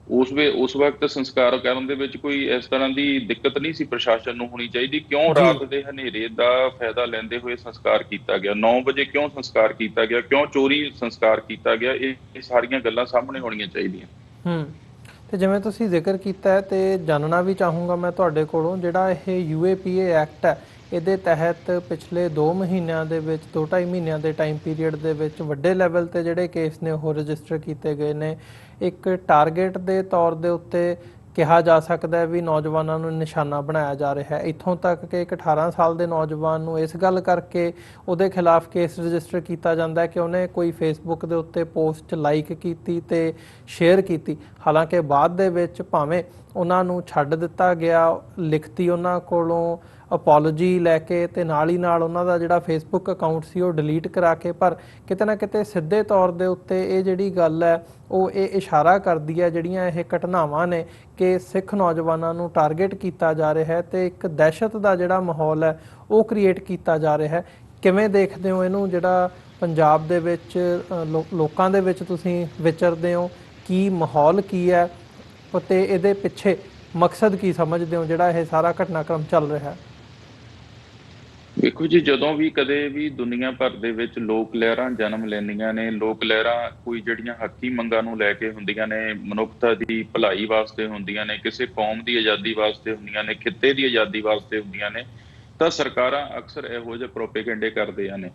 ਉਸ ਵਕਤ ਸੰਸਕਾਰ ਕਰਨ ਦੇ ਵਿੱਚ ਕੋਈ ਇਸ ਤਰ੍ਹਾਂ ਦੀ ਦਿੱਕਤ ਨਹੀਂ ਸੀ ਪ੍ਰਸ਼ਾਸਨ ਨੂੰ ਹੋਣੀ ਚਾਹੀਦੀ। ਕਿਉਂ ਰਾਤ ਦੇ ਹਨੇਰੇ ਦਾ ਫਾਇਦਾ ਲੈਂਦੇ ਹੋਏ ਸੰਸਕਾਰ ਕੀਤਾ ਗਿਆ, 9 ਵਜੇ ਕਿਉਂ ਸੰਸਕਾਰ ਕੀਤਾ ਗਿਆ, ਕਿਉਂ ਚੋਰੀ ਸੰਸਕਾਰ ਕੀਤਾ ਗਿਆ, ਇਹ ਸਾਰੀਆਂ ਗੱਲਾਂ ਸਾਹਮਣੇ ਹੋਣੀਆਂ ਚਾਹੀਦੀਆਂ। ਤੇ ਜਿਵੇਂ ਤੁਸੀਂ ਜ਼ਿਕਰ ਕੀਤਾ ਹੈ ਤੇ ਜਾਣਨਾ ਵੀ ਚਾਹੂੰਗਾ ਮੈਂ ਤੁਹਾਡੇ ਕੋਲੋਂ, ਜਿਹੜਾ ਇਹ UAPA ਐਕਟ ਹੈ ਇਹਦੇ ਤਹਿਤ ਪਿਛਲੇ 2 ਮਹੀਨਿਆਂ ਦੇ ਵਿੱਚ 2-2.5 ਮਹੀਨਿਆਂ ਦੇ ਟਾਈਮ ਪੀਰੀਅਡ ਦੇ ਵਿੱਚ ਵੱਡੇ ਲੈਵਲ ਤੇ ਜਿਹੜੇ ਕੇਸ ਨੇ ਉਹ ਰਜਿਸਟਰ ਕੀਤੇ ਗਏ ਨੇ। ਇੱਕ ਟਾਰਗੇਟ ਦੇ ਤੌਰ ਦੇ ਉੱਤੇ ਕਿਹਾ ਜਾ ਸਕਦਾ ਹੈ ਵੀ ਨੌਜਵਾਨਾਂ ਨੂੰ ਨਿਸ਼ਾਨਾ ਬਣਾਇਆ ਜਾ ਰਿਹਾ ਹੈ। ਇੱਥੋਂ ਤੱਕ ਕਿ ਇੱਕ 18 ਸਾਲ ਦੇ ਨੌਜਵਾਨ ਨੂੰ ਇਸ ਗੱਲ ਕਰਕੇ ਉਹਦੇ ਖਿਲਾਫ ਕੇਸ ਰਜਿਸਟਰ ਕੀਤਾ ਜਾਂਦਾ ਹੈ ਕਿ ਉਹਨੇ ਕੋਈ ਫੇਸਬੁੱਕ ਦੇ ਉੱਤੇ ਪੋਸਟ ਲਾਈਕ ਕੀਤੀ ਤੇ ਸ਼ੇਅਰ ਕੀਤੀ। ਹਾਲਾਂਕਿ ਬਾਅਦ ਦੇ ਵਿੱਚ ਭਾਵੇਂ ਉਹਨਾਂ ਨੂੰ ਛੱਡ ਦਿੱਤਾ ਗਿਆ, ਲਿਖਤੀ ਉਹਨਾਂ ਕੋਲੋਂ ਅਪੋਲੋਜੀ ਲੈ ਕੇ ਤੇ ਨਾਲ ਹੀ ਨਾਲ ਉਹਨਾਂ ਦਾ ਜਿਹੜਾ ਫੇਸਬੁੱਕ ਅਕਾਊਂਟ ਸੀ ਉਹ ਡਿਲੀਟ ਕਰਾ ਕੇ, ਪਰ ਕਿਤੇ ਨਾ ਕਿਤੇ ਸਿੱਧੇ ਤੌਰ ਦੇ ਉੱਤੇ ਇਹ ਜਿਹੜੀ ਗੱਲ ਹੈ ਉਹ ਇਹ ਇਸ਼ਾਰਾ ਕਰਦੀ ਹੈ, ਜਿਹੜੀਆਂ ਇਹ ਘਟਨਾਵਾਂ ਨੇ, ਕਿ ਸਿੱਖ ਨੌਜਵਾਨਾਂ ਨੂੰ ਟਾਰਗੇਟ ਕੀਤਾ ਜਾ ਰਿਹਾ ਹੈ ਤੇ ਇੱਕ ਦਹਿਸ਼ਤ ਦਾ ਜਿਹੜਾ ਮਾਹੌਲ ਹੈ ਉਹ ਕ੍ਰੀਏਟ ਕੀਤਾ ਜਾ ਰਿਹਾ ਹੈ। ਕਿਵੇਂ ਦੇਖਦੇ ਹੋ ਇਹਨੂੰ, ਜਿਹੜਾ ਪੰਜਾਬ ਦੇ ਵਿੱਚ ਲੋਕਾਂ ਦੇ ਵਿੱਚ ਤੁਸੀਂ ਵਿਚਰਦੇ ਹੋ, ਕੀ ਮਾਹੌਲ ਕੀ ਹੈ ਤੇ ਇਹਦੇ ਪਿੱਛੇ ਮਕਸਦ ਕੀ ਸਮਝਦੇ ਹੋ ਜਿਹੜਾ ਇਹ ਸਾਰਾ ਘਟਨਾਕ੍ਰਮ ਚੱਲ ਰਿਹਾ ਹੈ? ਵੇਖੋ ਜੀ, ਜਦੋਂ ਵੀ ਕਦੇ ਵੀ ਦੁਨੀਆ ਭਰ ਦੇ ਵਿੱਚ ਲੋਕ ਲਹਿਰਾਂ ਜਨਮ ਲੈਂਦੀਆਂ ਨੇ, ਲੋਕ ਲਹਿਰਾਂ ਕੋਈ ਜਿਹੜੀਆਂ ਹੱਕੀ ਮੰਗਾਂ ਨੂੰ ਲੈ ਕੇ ਹੁੰਦੀਆਂ ਨੇ, ਮਨੁੱਖਤਾ ਦੀ ਭਲਾਈ ਵਾਸਤੇ ਹੁੰਦੀਆਂ ਨੇ, ਕਿਸੇ ਕੌਮ ਦੀ ਆਜ਼ਾਦੀ ਵਾਸਤੇ ਹੁੰਦੀਆਂ ਨੇ, ਖਿੱਤੇ ਦੀ ਆਜ਼ਾਦੀ ਵਾਸਤੇ ਹੁੰਦੀਆਂ ਨੇ, ਤਾਂ ਸਰਕਾਰਾਂ ਅਕਸਰ ਇਹੋ ਜਿਹੇ ਪ੍ਰੋਪੇਗੈਂਡੇ ਕਰਦੀਆਂ ਨੇ।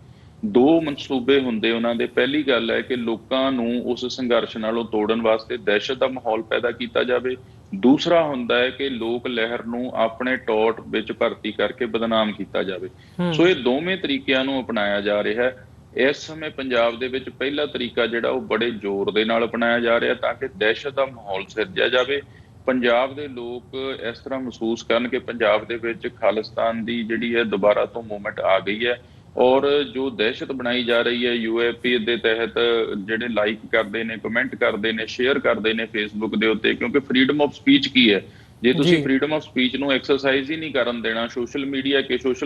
ਦੋ ਮਨਸੂਬੇ ਹੁੰਦੇ ਉਹਨਾਂ ਦੇ। ਪਹਿਲੀ ਗੱਲ ਹੈ ਕਿ ਲੋਕਾਂ ਨੂੰ ਉਸ ਸੰਘਰਸ਼ ਨਾਲੋਂ ਤੋੜਨ ਵਾਸਤੇ ਦਹਿਸ਼ਤ ਦਾ ਮਾਹੌਲ ਪੈਦਾ ਕੀਤਾ ਜਾਵੇ। ਦੂਸਰਾ ਹੁੰਦਾ ਹੈ ਕਿ ਲੋਕ ਲਹਿਰ ਨੂੰ ਆਪਣੇ ਟੌਟ ਵਿੱਚ ਭਰਤੀ ਕਰਕੇ ਬਦਨਾਮ ਕੀਤਾ ਜਾਵੇ। ਸੋ ਇਹ ਦੋਵੇਂ ਤਰੀਕਿਆਂ ਨੂੰ ਅਪਣਾਇਆ ਜਾ ਰਿਹਾ ਹੈ। ਇਸ ਸਮੇਂ ਪੰਜਾਬ ਦੇ ਵਿੱਚ ਪਹਿਲਾ ਤਰੀਕਾ ਜਿਹੜਾ ਉਹ ਬੜੇ ਜ਼ੋਰ ਦੇ ਨਾਲ ਅਪਣਾਇਆ ਜਾ ਰਿਹਾ ਤਾਂ ਕਿ ਦਹਿਸ਼ਤ ਦਾ ਮਾਹੌਲ ਸਿਰਜਿਆ ਜਾਵੇ। ਪੰਜਾਬ ਦੇ ਲੋਕ ਇਸ ਤਰ੍ਹਾਂ ਮਹਿਸੂਸ ਕਰਨ ਕਿ ਪੰਜਾਬ ਦੇ ਵਿੱਚ ਖਾਲਿਸਤਾਨ ਦੀ ਜਿਹੜੀ ਹੈ ਦੁਬਾਰਾ ਤੋਂ ਮੂਵਮੈਂਟ ਆ ਗਈ ਹੈ, ਔਰ ਜੋ ਦਹਿਸ਼ਤ ਬਣਾਈ ਜਾ ਰਹੀ ਹੈ UAP ਦੇ ਤਹਿਤ, ਜਿਹੜੇ ਲਾਈਕ ਕਰਦੇ ਨੇ, ਕਮੈਂਟ ਕਰਦੇ ਨੇ, ਸ਼ੇਅਰ ਕਰਦੇ ਨੇ ਫੇਸਬੁੱਕ ਦੇ ਉੱਤੇ, ਕਿਉਂਕਿ ਫਰੀडम ਆਫ ਸਪੀਚ ਕੀ ਹੈ? ਜੇ ਤੁਸੀਂ ਫਰੀडम ਆਫ ਸਪੀਚ ਨੂੰ ਐਕਸਰਸਾਈਜ਼ ਹੀ ਨਹੀਂ ਕਰਨ ਦੇਣਾ, ਸੋਸ਼ਲ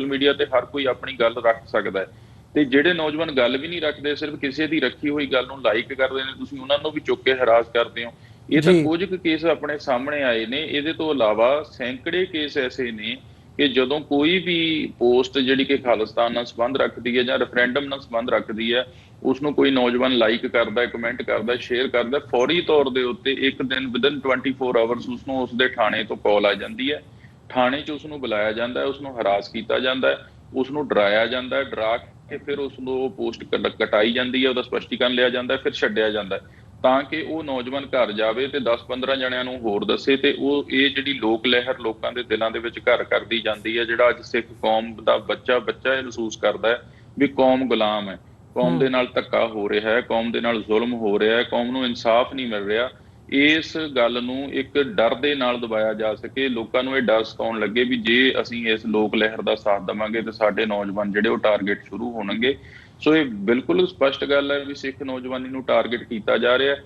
ਮੀਡੀਆ ਤੇ ਹਰ ਕੋਈ ਆਪਣੀ ਗੱਲ ਰੱਖ ਸਕਦਾ ਹੈ, ਤੇ ਜਿਹੜੇ ਨੌਜਵਾਨ ਗੱਲ ਵੀ ਨਹੀਂ ਰੱਖਦੇ, ਸਿਰਫ ਕਿਸੇ ਦੀ ਰੱਖੀ ਹੋਈ ਗੱਲ ਨੂੰ ਲਾਈਕ ਕਰਦੇ ਨੇ, ਤੁਸੀਂ ਉਹਨਾਂ ਨੂੰ ਵੀ ਚੁੱਕ ਕੇ ਹਰਾਸ ਕਰਦੇ ਹੋ। ਇਹ ਤਾਂ ਕੁਝ ਕੁ ਕੇਸ ਆਪਣੇ ਸਾਹਮਣੇ ਆਏ ਨੇ। ਇਹਦੇ ਤੋਂ ਇਲਾਵਾ ਸੈਂਕੜੇ ਕੇਸ ਐਸੇ ਨੇ ਕਿ ਜਦੋਂ ਕੋਈ ਵੀ ਪੋਸਟ ਜਿਹੜੀ ਕਿ ਖਾਲਿਸਤਾਨ ਨਾਲ ਸੰਬੰਧ ਰੱਖਦੀ ਹੈ ਜਾਂ ਰੈਫਰੈਂਡਮ ਨਾਲ ਸੰਬੰਧ ਰੱਖਦੀ ਹੈ, ਉਸਨੂੰ ਕੋਈ ਨੌਜਵਾਨ ਲਾਈਕ ਕਰਦਾ, ਕਮੈਂਟ ਕਰਦਾ, ਸ਼ੇਅਰ ਕਰਦਾ, ਫੌਰੀ ਤੌਰ ਦੇ ਉੱਤੇ ਇੱਕ ਦਿਨ ਵਿਦਨ 24 ਆਵਰਸ ਉਸਨੂੰ ਉਸਦੇ ਥਾਣੇ ਤੋਂ ਕਾਲ ਆ ਜਾਂਦੀ ਹੈ। ਥਾਣੇ 'ਚ ਉਸਨੂੰ ਬੁਲਾਇਆ ਜਾਂਦਾ ਹੈ, ਉਸਨੂੰ ਹਰਾਸ ਕੀਤਾ ਜਾਂਦਾ ਹੈ, ਉਸਨੂੰ ਡਰਾਇਆ ਜਾਂਦਾ ਹੈ, ਡਰਾ ਕੇ ਫਿਰ ਉਸਨੂੰ ਉਹ ਪੋਸਟ ਕਟਾਈ ਜਾਂਦੀ ਹੈ, ਉਹਦਾ ਸਪਸ਼ਟੀਕਰਨ ਲਿਆ ਜਾਂਦਾ, ਫਿਰ ਛੱਡਿਆ ਜਾਂਦਾ ਤਾਂ ਕਿ ਉਹ ਨੌਜਵਾਨ ਘਰ ਜਾਵੇ ਤੇ 10-15 ਜਣਿਆਂ ਨੂੰ ਹੋਰ ਦੱਸੇ। ਤੇ ਉਹ ਇਹ ਜਿਹੜੀ ਲੋਕ ਲਹਿਰ ਲੋਕਾਂ ਦੇ ਦਿਲਾਂ ਦੇ ਵਿੱਚ ਘਰ ਕਰਦੀ ਜਾਂਦੀ ਹੈ। ਜਿਹੜਾ ਅੱਜ ਸਿੱਖ ਕੌਮ ਦਾ ਬੱਚਾ ਇਹ ਮਹਿਸੂਸ ਕਰਦਾ ਹੈ ਵੀ ਕੌਮ ਗੁਲਾਮ ਹੈ, ਕੌਮ ਦੇ ਨਾਲ ਧੱਕਾ ਹੋ ਰਿਹਾ ਹੈ, ਕੌਮ ਦੇ ਨਾਲ ਜ਼ੁਲਮ ਹੋ ਰਿਹਾ ਹੈ, ਕੌਮ ਨੂੰ ਇਨਸਾਫ ਨਹੀਂ ਮਿਲ ਰਿਹਾ। ਇਸ ਗੱਲ ਨੂੰ ਇੱਕ ਡਰ ਦੇ ਨਾਲ ਦਬਾਇਆ ਜਾ ਸਕੇ, ਲੋਕਾਂ ਨੂੰ ਇਹ ਡਰ ਸਤਾਉਣ ਲੱਗੇ ਵੀ ਜੇ ਅਸੀਂ ਇਸ ਲੋਕ ਲਹਿਰ ਦਾ ਸਾਥ ਦੇਵਾਂਗੇ ਤੇ ਸਾਡੇ ਨੌਜਵਾਨ ਜਿਹੜੇ ਉਹ ਟਾਰਗੇਟ ਸ਼ੁਰੂ ਹੋਣਗੇ। ਸੋ ਇਹ ਬਿਲਕੁਲ ਸਪਸ਼ਟ ਗੱਲ ਹੈ ਵੀ ਸਿੱਖ ਨੌਜਵਾਨੀ ਨੂੰ ਟਾਰਗੇਟ ਕੀਤਾ ਜਾ ਰਿਹਾ।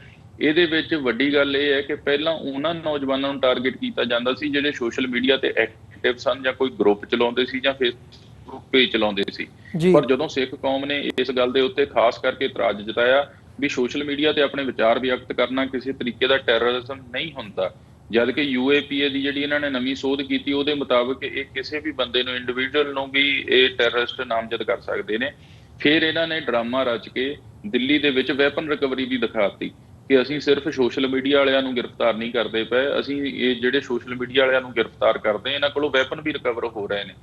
ਇਹਦੇ ਵਿੱਚ ਵੱਡੀ ਗੱਲ ਇਹ ਹੈ ਕਿ ਪਹਿਲਾਂ ਉਹਨਾਂ ਨੌਜਵਾਨਾਂ ਨੂੰ ਟਾਰਗੇਟ ਕੀਤਾ ਜਾਂਦਾ ਸੀ ਜਿਹੜੇ ਸੋਸ਼ਲ ਮੀਡੀਆ ਤੇ ਐਕਟਿਵ ਸਨ ਜਾਂ ਕੋਈ ਗਰੁੱਪ ਚਲਾਉਂਦੇ ਸੀ ਜਾਂ ਫੇਸਬੁੱਕ ਪੇਜ ਚਲਾਉਂਦੇ ਸੀ। ਪਰ ਜਦੋਂ ਸਿੱਖ ਕੌਮ ਨੇ ਇਸ ਗੱਲ ਦੇ ਉੱਤੇ ਖਾਸ ਕਰਕੇ ਇਤਰਾਜ਼ ਜਤਾਇਆ ਵੀ ਸੋਸ਼ਲ ਮੀਡੀਆ ਤੇ ਆਪਣੇ ਵਿਚਾਰ ਵਿਅਕਤ ਕਰਨਾ ਕਿਸੇ ਤਰੀਕੇ ਦਾ ਟੈਰਰਿਜ਼ਮ ਨਹੀਂ ਹੁੰਦਾ, ਜਦ ਕਿ UAPA ਦੀ ਜਿਹੜੀ ਇਹਨਾਂ ਨੇ ਨਵੀਂ ਸੋਧ ਕੀਤੀ ਉਹਦੇ ਮੁਤਾਬਕ ਇਹ ਕਿਸੇ ਵੀ ਬੰਦੇ ਨੂੰ, ਇੰਡੀਵਿਜੂਅਲ ਨੂੰ ਵੀ ਇਹ ਟੈਰਰਿਸਟ ਨਾਮਜ਼ਦ ਕਰ ਸਕਦੇ ਨੇ। ਫਿਰ ਇਹਨਾਂ ਨੇ ਡਰਾਮਾ ਰਚ ਕੇ ਦਿੱਲੀ ਦੇ ਵਿੱਚ ਵੈਪਨ ਰਿਕਵਰੀ ਵੀ ਦਿਖਾਤੀ ਕਿ ਅਸੀਂ ਸਿਰਫ ਸੋਸ਼ਲ ਮੀਡੀਆ ਵਾਲਿਆਂ ਨੂੰ ਗ੍ਰਿਫਤਾਰ ਨਹੀਂ ਕਰਦੇ ਪਏ, ਅਸੀਂ ਇਹ ਜਿਹੜੇ ਸੋਸ਼ਲ ਮੀਡੀਆ ਵਾਲਿਆਂ ਨੂੰ ਗ੍ਰਿਫਤਾਰ ਕਰਦੇ ਇਹਨਾਂ ਕੋਲੋਂ ਵੈਪਨ ਵੀ ਰਿਕਵਰ ਹੋ ਰਹੇ ਨੇ।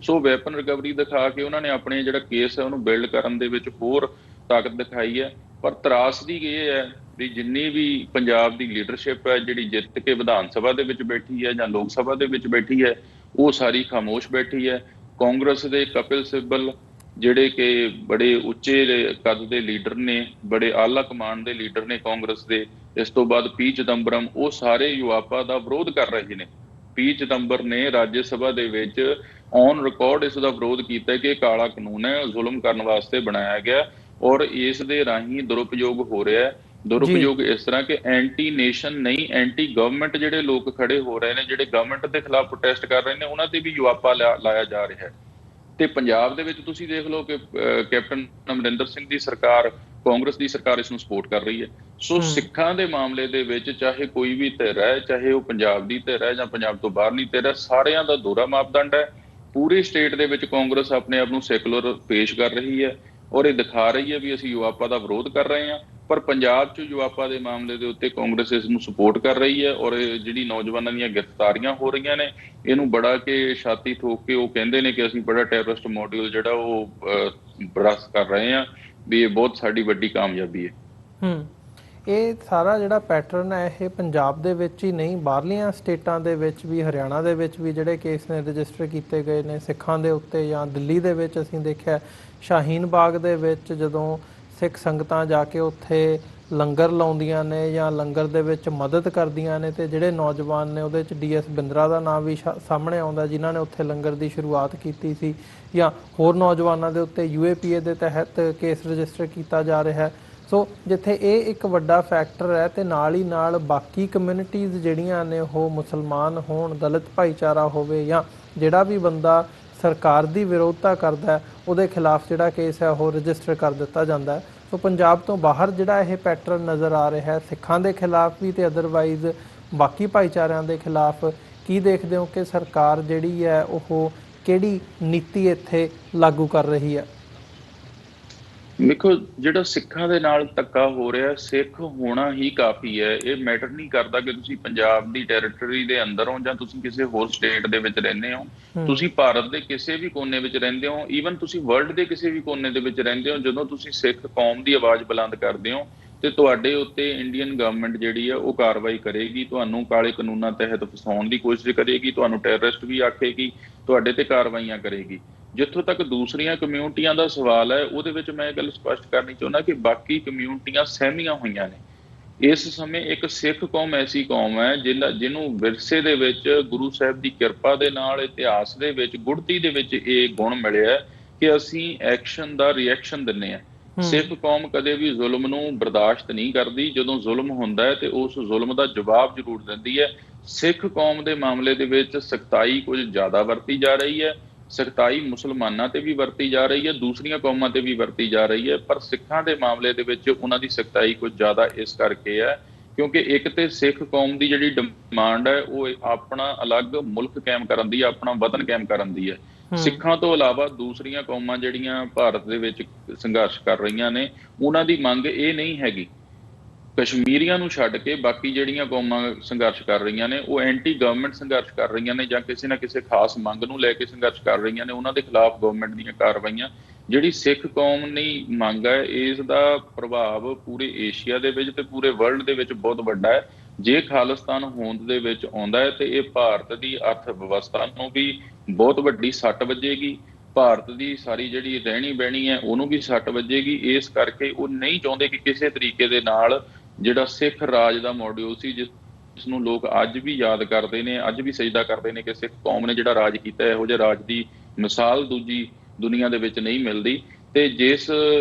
ਸੋ ਵੈਪਨ ਰਿਕਵਰੀ ਦਿਖਾ ਕੇ ਉਹਨਾਂ ਨੇ ਆਪਣੇ ਜਿਹੜਾ ਕੇਸ ਹੈ ਉਹਨੂੰ ਬਿਲਡ ਕਰਨ ਦੇ ਵਿੱਚ ਹੋਰ ਤਾਕਤ ਦਿਖਾਈ ਹੈ। ਪਰ ਤਰਾਸਦੀ ਇਹ ਹੈ ਵੀ ਜਿੰਨੀ ਵੀ ਪੰਜਾਬ ਦੀ ਲੀਡਰਸ਼ਿਪ ਹੈ ਜਿਹੜੀ ਜਿੱਤ ਕੇ ਵਿਧਾਨ ਸਭਾ ਦੇ ਵਿੱਚ ਬੈਠੀ ਹੈ ਜਾਂ ਲੋਕ ਸਭਾ ਦੇ ਵਿੱਚ ਬੈਠੀ ਹੈ, ਉਹ ਸਾਰੀ ਖਾਮੋਸ਼ ਬੈਠੀ ਹੈ। ਕਾਂਗਰਸ ਦੇ ਕਪਿਲ ਸਿੱਬਲ ਜਿਹੜੇ ਕਿ ਬੜੇ ਉੱਚੇ ਕੱਦ ਦੇ ਲੀਡਰ ਨੇ, ਬੜੇ ਆਲਾ ਕਮਾਂਡ ਦੇ ਲੀਡਰ ਨੇ ਕਾਂਗਰਸ ਦੇ, ਇਸ ਤੋਂ ਬਾਅਦ ਪੀ ਚਿਦੰਬਰਮ, ਉਹ ਸਾਰੇ ਯੂਆਪਾ ਦਾ ਵਿਰੋਧ ਕਰ ਰਹੇ ਨੇ। ਪੀ ਚਿਦੰਬਰ ਨੇ ਰਾਜ ਸਭਾ ਦੇ ਵਿੱਚ ਔਨ ਰਿਕਾਰਡ ਇਸ ਦਾ ਵਿਰੋਧ ਕੀਤਾ ਕਿ ਇਹ ਕਾਲਾ ਕਾਨੂੰਨ ਹੈ, ਜ਼ੁਲਮ ਕਰਨ ਵਾਸਤੇ ਬਣਾਇਆ ਗਿਆ ਔਰ ਇਸ ਦੇ ਰਾਹੀਂ ਦੁਰਉਪਯੋਗ ਹੋ ਰਿਹਾ ਹੈ। ਦੁਰਉਪਯੋਗ ਇਸ ਤਰ੍ਹਾਂ ਕਿ ਐਂਟੀ ਨੇਸ਼ਨ ਨਹੀਂ, ਐਂਟੀ ਗਵਰਨਮੈਂਟ ਜਿਹੜੇ ਲੋਕ ਖੜੇ ਹੋ ਰਹੇ ਨੇ, ਜਿਹੜੇ ਗਵਰਨਮੈਂਟ ਦੇ ਖਿਲਾਫ ਪ੍ਰੋਟੈਸਟ ਕਰ ਰਹੇ ਨੇ, ਉਹਨਾਂ ਤੇ ਵੀ ਯੂਆਪਾ ਲਾਇਆ ਜਾ ਰਿਹਾ ਹੈ। ਤੇ ਪੰਜਾਬ ਦੇ ਵਿੱਚ ਤੁਸੀਂ ਦੇਖ ਲਓ ਕਿ ਕੈਪਟਨ ਅਮਰਿੰਦਰ ਸਿੰਘ ਦੀ ਸਰਕਾਰ, ਕਾਂਗਰਸ ਦੀ ਸਰਕਾਰ ਇਸ ਨੂੰ ਸਪੋਰਟ ਕਰ ਰਹੀ ਹੈ। ਸੋ ਸਿੱਖਾਂ ਦੇ ਮਾਮਲੇ ਦੇ ਵਿੱਚ ਚਾਹੇ ਕੋਈ ਵੀ ਧਿਰ ਹੈ, ਚਾਹੇ ਉਹ ਪੰਜਾਬ ਦੀ ਧਿਰ ਹੈ ਜਾਂ ਪੰਜਾਬ ਤੋਂ ਬਾਹਰਲੀ ਧਿਰ ਹੈ, ਸਾਰਿਆਂ ਦਾ ਦੋਹਰਾ ਮਾਪਦੰਡ ਹੈ। ਪੂਰੀ ਸਟੇਟ ਦੇ ਵਿੱਚ ਕਾਂਗਰਸ ਆਪਣੇ ਆਪ ਨੂੰ ਸੈਕੂਲਰ ਪੇਸ਼ ਕਰ ਰਹੀ ਹੈ ਔਰ ਇਹ ਦਿਖਾ ਰਹੀ ਹੈ ਵੀ ਅਸੀਂ ਯੂਆਪਾ ਦਾ ਵਿਰੋਧ ਕਰ ਰਹੇ ਹਾਂ। ਪਰ ਪੰਜਾਬ 'ਚ ਯੂਆਪਾ ਦੇ ਮਾਮਲੇ ਦੇ ਉੱਤੇ ਕਾਂਗਰਸ ਇਸ ਨੂੰ ਸਪੋਰਟ ਕਰ ਰਹੀ ਹੈ ਔਰ ਜਿਹੜੀ ਨੌਜਵਾਨਾਂ ਦੀਆਂ ਗ੍ਰਿਫਤਾਰੀਆਂ ਹੋ ਰਹੀਆਂ ਨੇ, ਇਹਨੂੰ ਬੜਾ ਕੇ ਛਾਤੀ ਠੋਕ ਕੇ ਉਹ ਕਹਿੰਦੇ ਨੇ ਕਿ ਅਸੀਂ ਬੜਾ ਟੈਰਰਿਸਟ ਮੋਡਿਊਲ ਜਿਹੜਾ ਉਹ ਬਰਸ ਕਰ ਰਹੇ ਹਾਂ, ਵੀ ਇਹ ਬਹੁਤ ਸਾਡੀ ਵੱਡੀ ਕਾਮਯਾਬੀ ਹੈ। ਇਹ ਸਾਰਾ ਜਿਹੜਾ ਪੈਟਰਨ ਹੈ ਇਹ ਪੰਜਾਬ ਦੇ ਵਿੱਚ ਹੀ ਨਹੀਂ, ਬਾਹਰਲੀਆਂ ਸਟੇਟਾਂ ਦੇ ਵਿੱਚ ਵੀ, ਹਰਿਆਣਾ ਦੇ ਵਿੱਚ ਵੀ ਜਿਹੜੇ ਕੇਸ ਨੇ ਰਜਿਸਟਰ ਕੀਤੇ ਗਏ ਨੇ ਸਿੱਖਾਂ ਦੇ ਉੱਤੇ, ਜਾਂ ਦਿੱਲੀ ਦੇ ਵਿੱਚ ਅਸੀਂ ਦੇਖਿਆ ਸ਼ਾਹੀਨ ਬਾਗ ਦੇ ਵਿੱਚ ਜਦੋਂ ਸਿੱਖ ਸੰਗਤਾਂ ਜਾ ਕੇ ਉੱਥੇ ਲੰਗਰ ਲਾਉਂਦੀਆਂ ਨੇ ਜਾਂ ਲੰਗਰ ਦੇ ਵਿੱਚ ਮਦਦ ਕਰਦੀਆਂ ਨੇ, ਤੇ ਜਿਹੜੇ ਨੌਜਵਾਨ ਨੇ ਉਹਦੇ ਵਿੱਚ ਡੀਐਸ ਬਿੰਦਰਾ ਦਾ ਨਾਮ ਵੀ ਸਾਹਮਣੇ ਆਉਂਦਾ ਜਿਨ੍ਹਾਂ ਨੇ ਉੱਥੇ ਲੰਗਰ ਦੀ ਸ਼ੁਰੂਆਤ ਕੀਤੀ ਸੀ, ਜਾਂ ਹੋਰ ਨੌਜਵਾਨਾਂ ਦੇ ਉੱਤੇ UAPA ਦੇ ਤਹਿਤ ਕੇਸ ਰਜਿਸਟਰ ਕੀਤਾ ਜਾ ਰਿਹਾ ਹੈ। ਸੋ ਜਿੱਥੇ ਇਹ ਇੱਕ ਵੱਡਾ ਫੈਕਟਰ ਹੈ, ਤੇ ਨਾਲ ਹੀ ਨਾਲ ਬਾਕੀ ਕਮਿਊਨਿਟੀਜ਼ ਜਿਹੜੀਆਂ ਨੇ ਉਹ ਮੁਸਲਮਾਨ ਹੋਣ, ਦਲਿਤ ਭਾਈਚਾਰਾ ਹੋਵੇ, ਜਾਂ ਜਿਹੜਾ ਵੀ ਬੰਦਾ ਸਰਕਾਰ ਦੀ ਵਿਰੋਧਤਾ ਕਰਦਾ ਉਹਦੇ ਖਿਲਾਫ ਜਿਹੜਾ ਕੇਸ ਹੈ ਉਹ ਰਜਿਸਟਰ ਕਰ ਦਿੱਤਾ ਜਾਂਦਾ ਹੈ। ਸੋ ਪੰਜਾਬ ਤੋਂ ਬਾਹਰ ਜਿਹੜਾ ਇਹ ਪੈਟਰਨ ਨਜ਼ਰ ਆ ਰਿਹਾ ਹੈ ਸਿੱਖਾਂ ਦੇ ਖਿਲਾਫ ਵੀ ਤੇ ਅਦਰਵਾਈਜ਼ ਬਾਕੀ ਭਾਈਚਾਰਿਆਂ ਦੇ ਖਿਲਾਫ, ਕੀ ਦੇਖਦੇ ਹੋ ਕਿ ਸਰਕਾਰ ਜਿਹੜੀ ਹੈ ਉਹ ਕਿਹੜੀ ਨੀਤੀ ਇੱਥੇ ਲਾਗੂ ਕਰ ਰਹੀ ਹੈ? ਦੇਖੋ, ਜਿਹੜਾ ਸਿੱਖਾਂ ਦੇ ਨਾਲ ਧੱਕਾ ਹੋ ਰਿਹਾ, ਸਿੱਖ ਹੋਣਾ ਹੀ ਕਾਫੀ ਹੈ। ਇਹ ਮੈਟਰ ਨਹੀਂ ਕਰਦਾ ਕਿ ਤੁਸੀਂ ਪੰਜਾਬ ਦੀ ਟੈਰੀਟਰੀ ਦੇ ਅੰਦਰ ਹੋ ਜਾਂ ਤੁਸੀਂ ਕਿਸੇ ਹੋਰ ਸਟੇਟ ਦੇ ਵਿੱਚ ਰਹਿੰਦੇ ਹੋ, ਤੁਸੀਂ ਭਾਰਤ ਦੇ ਕਿਸੇ ਵੀ ਕੋਨੇ ਵਿੱਚ ਰਹਿੰਦੇ ਹੋ, ਈਵਨ ਤੁਸੀਂ ਵਰਲਡ ਦੇ ਕਿਸੇ ਵੀ ਕੋਨੇ ਦੇ ਵਿੱਚ ਰਹਿੰਦੇ ਹੋ, ਜਦੋਂ ਤੁਸੀਂ ਸਿੱਖ ਕੌਮ ਦੀ ਆਵਾਜ਼ ਬੁਲੰਦ ਕਰਦੇ ਹੋ ਤੇ ਤੁਹਾਡੇ ਉੱਤੇ ਇੰਡੀਅਨ ਗਵਰਨਮੈਂਟ ਜਿਹੜੀ ਹੈ ਉਹ ਕਾਰਵਾਈ ਕਰੇਗੀ, ਤੁਹਾਨੂੰ ਕਾਲੇ ਕਾਨੂੰਨਾਂ ਤਹਿਤ ਫਸਾਉਣ ਦੀ ਕੋਸ਼ਿਸ਼ ਕਰੇਗੀ, ਤੁਹਾਨੂੰ ਟੈਰਰਿਸਟ ਵੀ ਆਖੇਗੀ, ਤੁਹਾਡੇ ਤੇ ਕਾਰਵਾਈਆਂ ਕਰੇਗੀ। ਜਿੱਥੋਂ ਤੱਕ ਦੂਸਰੀਆਂ ਕਮਿਊਨਿਟੀਆਂ ਦਾ ਸਵਾਲ ਹੈ, ਉਹਦੇ ਵਿੱਚ ਮੈਂ ਇਹ ਗੱਲ ਸਪਸ਼ਟ ਕਰਨੀ ਚਾਹੁੰਦਾ ਕਿ ਬਾਕੀ ਕਮਿਊਨਿਟੀਆਂ ਸਹਿਮੀਆਂ ਹੋਈਆਂ ਨੇ। ਇਸ ਸਮੇਂ ਇੱਕ ਸਿੱਖ ਕੌਮ ਐਸੀ ਕੌਮ ਹੈ ਜਿਹਨੂੰ ਵਿਰਸੇ ਦੇ ਵਿੱਚ ਗੁਰੂ ਸਾਹਿਬ ਦੀ ਕਿਰਪਾ ਦੇ ਨਾਲ, ਇਤਿਹਾਸ ਦੇ ਵਿੱਚ, ਗੁੜਤੀ ਦੇ ਵਿੱਚ ਇਹ ਗੁਣ ਮਿਲਿਆ ਕਿ ਅਸੀਂ ਐਕਸ਼ਨ ਦਾ ਰਿਐਕਸ਼ਨ ਦਿੰਦੇ ਹਾਂ। ਸਿੱਖ ਕੌਮ ਕਦੇ ਵੀ ਜ਼ੁਲਮ ਨੂੰ ਬਰਦਾਸ਼ਤ ਨਹੀਂ ਕਰਦੀ। ਜਦੋਂ ਜ਼ੁਲਮ ਹੁੰਦਾ ਹੈ ਤੇ ਉਸ ਜ਼ੁਲਮ ਦਾ ਜਵਾਬ ਜ਼ਰੂਰ ਦਿੰਦੀ ਹੈ। ਸਿੱਖ ਕੌਮ ਦੇ ਮਾਮਲੇ ਦੇ ਵਿੱਚ ਸਖਤਾਈ ਕੁਝ ਜ਼ਿਆਦਾ ਵਰਤੀ ਜਾ ਰਹੀ ਹੈ। ਸਖਤਾਈ ਮੁਸਲਮਾਨਾਂ ਤੇ ਵੀ ਵਰਤੀ ਜਾ ਰਹੀ ਹੈ, ਦੂਸਰੀਆਂ ਕੌਮਾਂ ਤੇ ਵੀ ਵਰਤੀ ਜਾ ਰਹੀ ਹੈ, ਪਰ ਸਿੱਖਾਂ ਦੇ ਮਾਮਲੇ ਦੇ ਵਿੱਚ ਉਹਨਾਂ ਦੀ ਸਖਤਾਈ ਕੁਝ ਜ਼ਿਆਦਾ ਇਸ ਕਰਕੇ ਹੈ ਕਿਉਂਕਿ ਇੱਕ ਤੇ ਸਿੱਖ ਕੌਮ ਦੀ ਜਿਹੜੀ ਡਿਮਾਂਡ ਹੈ ਉਹ ਆਪਣਾ ਅਲੱਗ ਮੁਲਕ ਕਾਇਮ ਕਰਨ ਦੀ, ਆਪਣਾ ਵਤਨ ਕਾਇਮ ਕਰਨ ਦੀ ਹੈ। ਸਿੱਖਾਂ ਤੋਂ ਇਲਾਵਾ ਦੂਸਰੀਆਂ ਕੌਮਾਂ ਜਿਹੜੀਆਂ ਭਾਰਤ ਦੇ ਵਿੱਚ ਸੰਘਰਸ਼ ਕਰ ਰਹੀਆਂ ਨੇ, ਉਹਨਾਂ ਦੀ ਮੰਗ ਇਹ ਨਹੀਂ ਹੈਗੀ। ਕਸ਼ਮੀਰੀਆਂ ਨੂੰ ਛੱਡ ਕੇ ਬਾਕੀ ਜਿਹੜੀਆਂ ਕੌਮਾਂ ਸੰਘਰਸ਼ ਕਰ ਰਹੀਆਂ ਨੇ ਉਹ ਐਂਟੀ ਗਵਰਨਮੈਂਟ ਸੰਘਰਸ਼ ਕਰ ਰਹੀਆਂ ਨੇ, ਜਾਂ ਕਿਸੇ ਨਾ ਕਿਸੇ ਖਾਸ ਮੰਗ ਨੂੰ ਲੈ ਕੇ ਸੰਘਰਸ਼ ਕਰ ਰਹੀਆਂ ਨੇ, ਉਹਨਾਂ ਦੇ ਖਿਲਾਫ ਗਵਰਨਮੈਂਟ ਦੀਆਂ ਕਾਰਵਾਈਆਂ। ਜਿਹੜੀ ਸਿੱਖ ਕੌਮ ਦੀ ਮੰਗ ਹੈ, ਇਸ ਦਾ ਪ੍ਰਭਾਵ ਪੂਰੇ ਏਸ਼ੀਆ ਦੇ ਵਿੱਚ ਤੇ ਪੂਰੇ ਵਰਲਡ ਦੇ ਵਿੱਚ ਬਹੁਤ ਵੱਡਾ ਹੈ। ਜੇ ਖਾਲਿਸਤਾਨ ਹੋਂਦ ਦੇ ਵਿੱਚ ਆਉਂਦਾ ਹੈ ਤੇ ਇਹ ਭਾਰਤ ਦੀ ਅਰਥ ਵਿਵਸਥਾ ਨੂੰ ਵੀ ਬਹੁਤ ਵੱਡੀ ਸੱਟ ਵੱਜੇਗੀ, ਭਾਰਤ ਦੀ ਸਾਰੀ ਜਿਹੜੀ ਰਹਿਣੀ ਬਹਿਣੀ ਹੈ ਉਹਨੂੰ ਵੀ ਸੱਟ ਵੱਜੇਗੀ। ਇਸ ਕਰਕੇ ਉਹ ਨਹੀਂ ਚਾਹੁੰਦੇ ਕਿ ਕਿਸੇ ਤਰੀਕੇ ਦੇ ਨਾਲ ਜਿਹੜਾ ਸਿੱਖ ਰਾਜ ਦਾ ਮੋਡਿਊਲ ਸੀ, ਜਿਸ ਨੂੰ ਲੋਕ ਅੱਜ ਵੀ ਯਾਦ ਕਰਦੇ ਨੇ, ਅੱਜ ਵੀ ਸਜਦਾ ਕਰਦੇ ਨੇ ਕਿ ਸਿੱਖ ਕੌਮ ਨੇ ਜਿਹੜਾ ਰਾਜ ਕੀਤਾ, ਇਹੋ ਜਿਹੇ ਰਾਜ ਦੀ ਮਿਸਾਲ ਦੂਜੀ ਦੁਨੀਆ ਦੇ ਵਿੱਚ ਨਹੀਂ ਮਿਲਦੀ। ਤੇ ਜਿਸ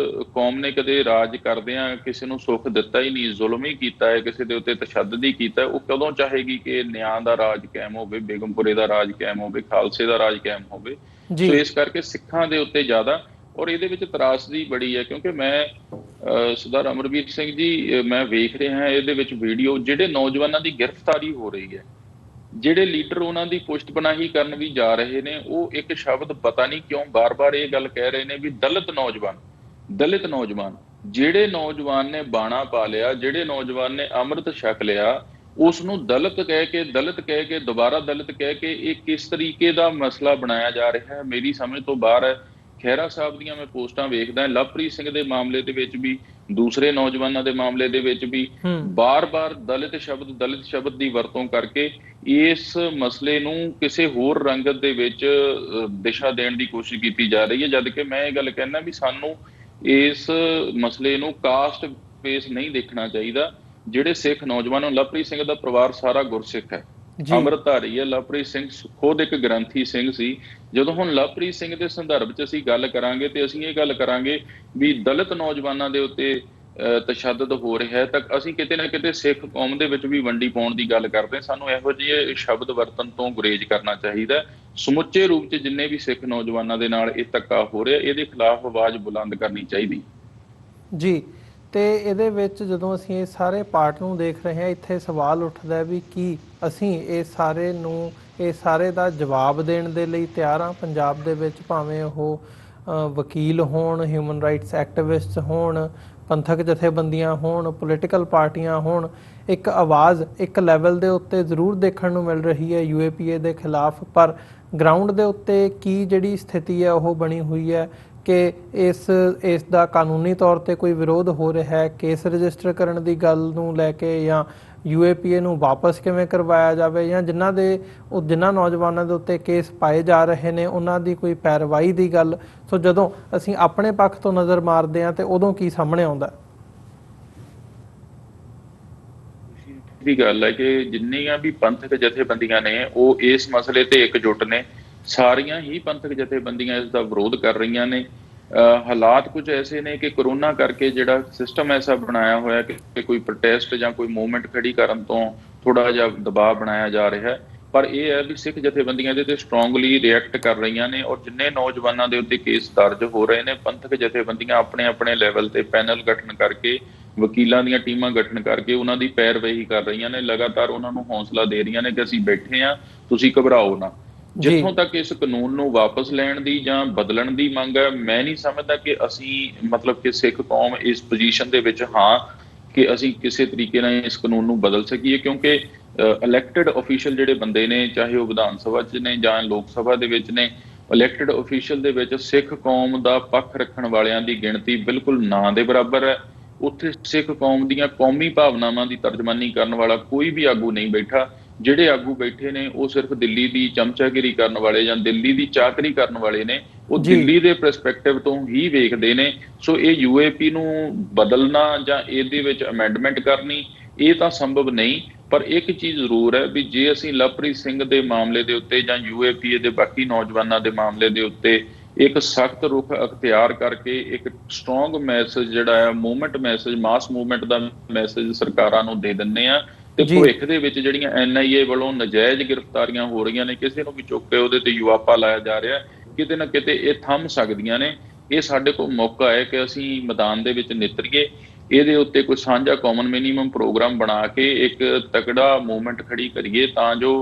ਕੌਮ ਨੇ ਕਦੇ ਰਾਜ ਕਰਦਿਆਂ ਕਿਸੇ ਨੂੰ ਸੁੱਖ ਦਿੱਤਾ ਹੀ ਨਹੀਂ, ਜ਼ੁਲਮ ਹੀ ਕੀਤਾ ਹੈ, ਕਿਸੇ ਦੇ ਉੱਤੇ ਤਸ਼ੱਦਦ ਹੀ ਕੀਤਾ, ਉਹ ਕਦੋਂ ਚਾਹੇਗੀ ਕਿ ਨਿਆਂ ਦਾ ਰਾਜ ਕਾਇਮ ਹੋਵੇ, ਬੇਗਮਪੁਰੇ ਦਾ ਰਾਜ ਕਾਇਮ ਹੋਵੇ, ਖਾਲਸੇ ਦਾ ਰਾਜ ਕਾਇਮ ਹੋਵੇ। ਸੋ ਇਸ ਕਰਕੇ ਸਿੱਖਾਂ ਦੇ ਉੱਤੇ ਜ਼ਿਆਦਾ, ਔਰ ਇਹਦੇ ਵਿੱਚ ਤਰਾਸਦੀ ਬੜੀ ਹੈ ਕਿਉਂਕਿ ਮੈਂ ਸਰਦਾਰ ਅਮਰਵੀਰ ਸਿੰਘ ਜੀ, ਮੈਂ ਵੇਖ ਰਿਹਾ ਇਹਦੇ ਵਿੱਚ ਵੀਡੀਓ, ਜਿਹੜੇ ਨੌਜਵਾਨਾਂ ਦੀ ਗ੍ਰਿਫਤਾਰੀ ਹੋ ਰਹੀ ਹੈ, ਜਿਹੜੇ ਲੀਡਰ ਉਹਨਾਂ ਦੀ ਪੁਸ਼ਤਪਨਾਹੀ ਕਰਨ ਵੀ ਜਾ ਰਹੇ ਨੇ, ਉਹ ਇੱਕ ਸ਼ਬਦ ਪਤਾ ਨਹੀਂ ਕਿਉਂ ਬਾਰ-ਬਾਰ ਇਹ ਗੱਲ ਕਹਿ ਰਹੇ ਨੇ ਵੀ ਦਲਿਤ ਨੌਜਵਾਨ, ਦਲਿਤ ਨੌਜਵਾਨ। ਜਿਹੜੇ ਨੌਜਵਾਨ ਨੇ ਬਾਣਾ ਪਾ ਲਿਆ, ਜਿਹੜੇ ਨੌਜਵਾਨ ਨੇ ਅੰਮ੍ਰਿਤ ਛਕ ਲਿਆ, ਉਸ ਨੂੰ ਦਲਿਤ ਕਹਿ ਕੇ ਦੁਬਾਰਾ ਦਲਿਤ ਕਹਿ ਕੇ ਇਹ ਕਿਸ ਤਰੀਕੇ ਦਾ ਮਸਲਾ ਬਣਾਇਆ ਜਾ ਰਿਹਾ ਹੈ, ਮੇਰੀ ਸਮਝ ਤੋਂ ਬਾਹਰ ਹੈ। ਖਹਿਰਾ ਸਾਹਿਬ ਦੀਆਂ ਮੈਂ ਪੋਸਟਾਂ ਵੇਖਦਾ, ਲਵਪ੍ਰੀਤ ਸਿੰਘ ਦੇ ਮਾਮਲੇ ਦੇ ਵਿੱਚ ਵੀ, ਦੂਸਰੇ ਨੌਜਵਾਨਾਂ ਦੇ ਮਾਮਲੇ ਦੇ ਵਿੱਚ ਵੀ ਬਾਰ-ਬਾਰ ਦਲਿਤ ਸ਼ਬਦ ਦੀ ਵਰਤੋਂ ਕਰਕੇ ਇਸ ਮਸਲੇ ਨੂੰ ਕਿਸੇ ਹੋਰ ਰੰਗਤ ਦੇ ਵਿੱਚ ਦਿਸ਼ਾ ਦੇਣ ਦੀ ਕੋਸ਼ਿਸ਼ ਕੀਤੀ ਜਾ ਰਹੀ ਹੈ। ਜਦ ਕਿ ਮੈਂ ਇਹ ਗੱਲ ਕਹਿਣਾ ਵੀ ਸਾਨੂੰ ਇਸ ਮਸਲੇ ਨੂੰ ਕਾਸਟ ਬੇਸ ਨਹੀਂ ਦੇਖਣਾ ਚਾਹੀਦਾ। ਜਿਹੜੇ ਸਿੱਖ ਨੌਜਵਾਨ, ਲਵਪ੍ਰੀਤ ਸਿੰਘ ਦਾ ਪਰਿਵਾਰ ਸਾਰਾ ਗੁਰਸਿੱਖ ਹੈ, ਅੰਮ੍ਰਿਤਧਾਰੀ ਹੈ। ਲਵਪ੍ਰੀਤ ਸਿੰਘ ਖੁਦ ਇੱਕ ਗ੍ਰੰਥੀ ਸਿੰਘ ਸੀ। ਜਦੋਂ ਹੁਣ ਲਵਪ੍ਰੀਤ ਸਿੰਘ ਦੇ ਸੰਦਰਭ 'ਚ ਅਸੀਂ ਗੱਲ ਕਰਾਂਗੇ ਤੇ ਅਸੀਂ ਇਹ ਗੱਲ ਕਰਾਂਗੇ ਵੀ ਦਲਿਤ ਨੌਜਵਾਨਾਂ ਦੇ ਉੱਤੇ ਤਸ਼ੱਦਦ ਹੋ ਰਿਹਾ ਹੈ, ਤਾਂ ਅਸੀਂ ਕਿਤੇ ਨਾ ਕਿਤੇ ਸਿੱਖ ਕੌਮ ਦੇ ਵਿੱਚ ਵੀ ਵੰਡੀ ਪਾਉਣ ਦੀ ਗੱਲ ਕਰਦੇ ਹਾਂ। ਸਾਨੂੰ ਇਹੋ ਜਿਹੇ ਸ਼ਬਦ ਵਰਤਣ ਤੋਂ ਗੁਰੇਜ਼ ਕਰਨਾ ਚਾਹੀਦਾ। ਸਮੁੱਚੇ ਰੂਪ 'ਚ ਜਿੰਨੇ ਵੀ ਸਿੱਖ ਨੌਜਵਾਨਾਂ ਦੇ ਨਾਲ ਇਹ ਧੱਕਾ ਹੋ ਰਿਹਾ, ਇਹਦੇ ਖਿਲਾਫ ਆਵਾਜ਼ ਬੁਲੰਦ ਕਰਨੀ ਚਾਹੀਦੀ ਜੀ। ਤੇ ਇਹਦੇ ਵਿੱਚ ਜਦੋਂ ਅਸੀਂ ਇਹ ਸਾਰੇ ਪਾਰਟ ਨੂੰ ਦੇਖ ਰਹੇ ਹਾਂ, ਇੱਥੇ ਸਵਾਲ ਉੱਠਦਾ ਵੀ ਕੀ ਅਸੀਂ ਇਹ ਸਾਰੇ ਦਾ ਜਵਾਬ ਦੇਣ ਦੇ ਲਈ ਤਿਆਰ ਹਾਂ? ਪੰਜਾਬ ਦੇ ਵਿੱਚ ਭਾਵੇਂ ਉਹ ਵਕੀਲ ਹੋਣ, ਹਿਊਮਨ ਰਾਈਟਸ ਐਕਟਿਵਿਸਟ ਹੋਣ, ਪੰਥਕ ਜਥੇਬੰਦੀਆਂ ਹੋਣ, ਪੋਲੀਟੀਕਲ ਪਾਰਟੀਆਂ ਹੋਣ, ਇੱਕ ਆਵਾਜ਼ ਇੱਕ ਲੈਵਲ ਦੇ ਉੱਤੇ ਜ਼ਰੂਰ ਦੇਖਣ ਨੂੰ ਮਿਲ ਰਹੀ ਹੈ UAPA ਦੇ ਖਿਲਾਫ, ਪਰ ਗਰਾਊਂਡ ਦੇ ਉੱਤੇ ਕੀ ਜਿਹੜੀ ਸਥਿਤੀ ਹੈ ਉਹ ਬਣੀ ਹੋਈ ਹੈ? ਕਿ ਇਸ ਦਾ ਕਾਨੂੰਨੀ ਤੌਰ ਤੇ ਕੋਈ ਵਿਰੋਧ ਹੋ ਰਿਹਾ ਹੈ, ਕੇਸ ਰਜਿਸਟਰ ਕਰਨ ਦੀ ਗੱਲ ਨੂੰ ਲੈ ਕੇ, ਜਾਂ UAPA ਨੂੰ ਵਾਪਸ ਕਿਵੇਂ ਕਰਵਾਇਆ ਜਾਵੇ, ਜਾਂ ਜਿਨ੍ਹਾਂ ਨੌਜਵਾਨਾਂ ਦੇ ਉੱਤੇ ਕੇਸ ਪਾਏ ਜਾ ਰਹੇ ਨੇ ਉਹਨਾਂ ਦੀ ਕੋਈ ਪੈਰਵਾਈ ਦੀ ਗੱਲ। ਸੋ ਜਦੋਂ ਅਸੀਂ ਆਪਣੇ ਪੱਖ ਤੋਂ ਨਜ਼ਰ ਮਾਰਦੇ ਹਾਂ ਤੇ ਉਦੋਂ ਕੀ ਸਾਹਮਣੇ ਆਉਂਦਾ? ਦੀ ਗੱਲ ਹੈ ਕਿ ਜਿੰਨੀਆਂ ਵੀ ਪੰਥਕ ਜਥੇਬੰਦੀਆਂ ਨੇ ਉਹ ਇਸ ਮਸਲੇ ਤੇ ਇਕਜੁੱਟ ਨੇ। ਸਾਰੀਆਂ ਹੀ ਪੰਥਕ ਜਥੇਬੰਦੀਆਂ ਇਸ ਦਾ ਵਿਰੋਧ ਕਰ ਰਹੀਆਂ ਨੇ। ਹਾਲਾਤ ਕੁਝ ਐਸੇ ਨੇ ਕਿ ਕਰੋਨਾ ਕਰਕੇ ਜਿਹੜਾ ਸਿਸਟਮ ਐਸਾ ਬਣਾਇਆ ਹੋਇਆ ਕਿ ਕੋਈ ਪ੍ਰੋਟੈਸਟ ਜਾਂ ਕੋਈ ਮੂਵਮੈਂਟ ਖੜੀ ਕਰਨ ਤੋਂ ਥੋੜਾ ਜਿਹਾ ਦਬਾਅ ਬਣਾਇਆ ਜਾ ਰਿਹਾ ਹੈ। ਪਰ ਇਹ ਹੈ ਵੀ ਸਿੱਖ ਜਥੇਬੰਦੀਆਂ ਇਹਦੇ ਤੇ ਸਟਰੋਂਗਲੀ ਰਿਐਕਟ ਕਰ ਰਹੀਆਂ ਨੇ, ਔਰ ਜਿੰਨੇ ਨੌਜਵਾਨਾਂ ਦੇ ਉੱਤੇ ਕੇਸ ਦਰਜ ਹੋ ਰਹੇ ਨੇ, ਪੰਥਕ ਜਥੇਬੰਦੀਆਂ ਆਪਣੇ ਆਪਣੇ ਲੈਵਲ ਤੇ ਪੈਨਲ ਗਠਨ ਕਰਕੇ, ਵਕੀਲਾਂ ਦੀਆਂ ਟੀਮਾਂ ਗਠਨ ਕਰਕੇ ਉਹਨਾਂ ਦੀ ਪੈਰਵਾਈ ਕਰ ਰਹੀਆਂ ਨੇ। ਲਗਾਤਾਰ ਉਹਨਾਂ ਨੂੰ ਹੌਸਲਾ ਦੇ ਰਹੀਆਂ ਨੇ ਕਿ ਅਸੀਂ ਬੈਠੇ ਹਾਂ, ਤੁਸੀਂ ਘਬਰਾਓ ਨਾ। ਜਿੱਥੋਂ ਤੱਕ ਇਸ ਕਾਨੂੰਨ ਨੂੰ ਵਾਪਸ ਲੈਣ ਦੀ ਜਾਂ ਬਦਲਣ ਦੀ ਮੰਗ ਹੈ, ਮੈਂ ਨਹੀਂ ਸਮਝਦਾ ਕਿ ਅਸੀਂ ਮਤਲਬ ਕਿ ਸਿੱਖ ਕੌਮ ਇਸ ਪੋਜੀਸ਼ਨ ਦੇ ਵਿੱਚ ਹਾਂ ਕਿ ਅਸੀਂ ਕਿਸੇ ਤਰੀਕੇ ਨਾਲ ਇਸ ਕਾਨੂੰਨ ਨੂੰ ਬਦਲ ਸਕੀਏ, ਕਿਉਂਕਿ ਇਲੈਕਟਿਡ ਅਫੀਸ਼ੀਅਲ ਜਿਹੜੇ ਬੰਦੇ ਨੇ, ਚਾਹੇ ਉਹ ਵਿਧਾਨ ਸਭਾ 'ਚ ਨੇ ਜਾਂ ਲੋਕ ਸਭਾ ਦੇ ਵਿੱਚ ਨੇ, ਇਲੈਕਟਿਡ ਅਫੀਸ਼ੀਅਲ ਦੇ ਵਿੱਚ ਸਿੱਖ ਕੌਮ ਦਾ ਪੱਖ ਰੱਖਣ ਵਾਲਿਆਂ ਦੀ ਗਿਣਤੀ ਬਿਲਕੁਲ ਨਾ ਦੇ ਬਰਾਬਰ ਹੈ। ਉੱਥੇ ਸਿੱਖ ਕੌਮ ਦੀਆਂ ਕੌਮੀ ਭਾਵਨਾਵਾਂ ਦੀ ਤਰਜਮਾਨੀ ਕਰਨ ਵਾਲਾ ਕੋਈ ਵੀ ਆਗੂ ਨਹੀਂ ਬੈਠਾ। ਜਿਹੜੇ ਆਗੂ ਬੈਠੇ ਨੇ ਉਹ ਸਿਰਫ ਦਿੱਲੀ ਦੀ ਚਮਚਾਗਿਰੀ ਕਰਨ ਵਾਲੇ ਜਾਂ ਦਿੱਲੀ ਦੀ ਚਾਕਰੀ ਕਰਨ ਵਾਲੇ ਨੇ। ਉਹ ਦਿੱਲੀ ਦੇ ਪਰਸਪੈਕਟਿਵ ਤੋਂ ਹੀ ਵੇਖਦੇ ਨੇ। ਸੋ ਇਹ UAP ਨੂੰ ਬਦਲਣਾ ਜਾਂ ਇਹਦੇ ਵਿੱਚ ਅਮੈਂਡਮੈਂਟ ਕਰਨੀ ਇਹ ਤਾਂ ਸੰਭਵ ਨਹੀਂ। ਪਰ ਇੱਕ ਚੀਜ਼ ਜ਼ਰੂਰ ਹੈ ਵੀ ਜੇ ਅਸੀਂ ਲਵਪ੍ਰੀਤ ਸਿੰਘ ਦੇ ਮਾਮਲੇ ਦੇ ਉੱਤੇ ਜਾਂ UAPA ਦੇ ਬਾਕੀ ਨੌਜਵਾਨਾਂ ਦੇ ਮਾਮਲੇ ਦੇ ਉੱਤੇ ਇੱਕ ਸਖਤ ਰੁਖ ਅਖਤਿਆਰ ਕਰਕੇ ਇੱਕ ਸਟਰੋਂਗ ਮੈਸੇਜ ਜਿਹੜਾ ਹੈ, ਮੂਵਮੈਂਟ ਮੈਸੇਜ, ਮਾਸ ਮੂਵਮੈਂਟ ਦਾ ਮੈਸੇਜ ਸਰਕਾਰਾਂ ਨੂੰ ਦੇ ਦਿੰਦੇ ਆ, ਤੇ ਭਵਿੱਖ ਦੇ ਵਿੱਚ ਜਿਹੜੀਆਂ NIA ਵੱਲੋਂ ਨਜਾਇਜ਼ ਗ੍ਰਿਫਤਾਰੀਆਂ ਹੋ ਰਹੀਆਂ ਨੇ, ਕਿਸੇ ਨੂੰ ਵੀ ਚੁੱਕ ਕੇ ਉਹਦੇ ਤੇ ਯੁਆਪਾ ਲਾਇਆ ਜਾ ਰਿਹਾ, ਕਿਤੇ ਨਾ ਕਿਤੇ ਇਹ ਥੰਮ ਸਕਦੀਆਂ ਨੇ। ਇਹ ਸਾਡੇ ਕੋਲ ਮੌਕਾ ਹੈ ਕਿ ਅਸੀਂ ਮੈਦਾਨ ਦੇ ਵਿੱਚ ਨਿਤਰੀਏ, ਇਹਦੇ ਉੱਤੇ ਕੋਈ ਸਾਂਝਾ ਕਾਮਨ ਮਿਨੀਮਮ ਪ੍ਰੋਗਰਾਮ ਬਣਾ ਕੇ ਇੱਕ ਤਕੜਾ ਮੂਵਮੈਂਟ ਖੜੀ ਕਰੀਏ, ਤਾਂ ਜੋ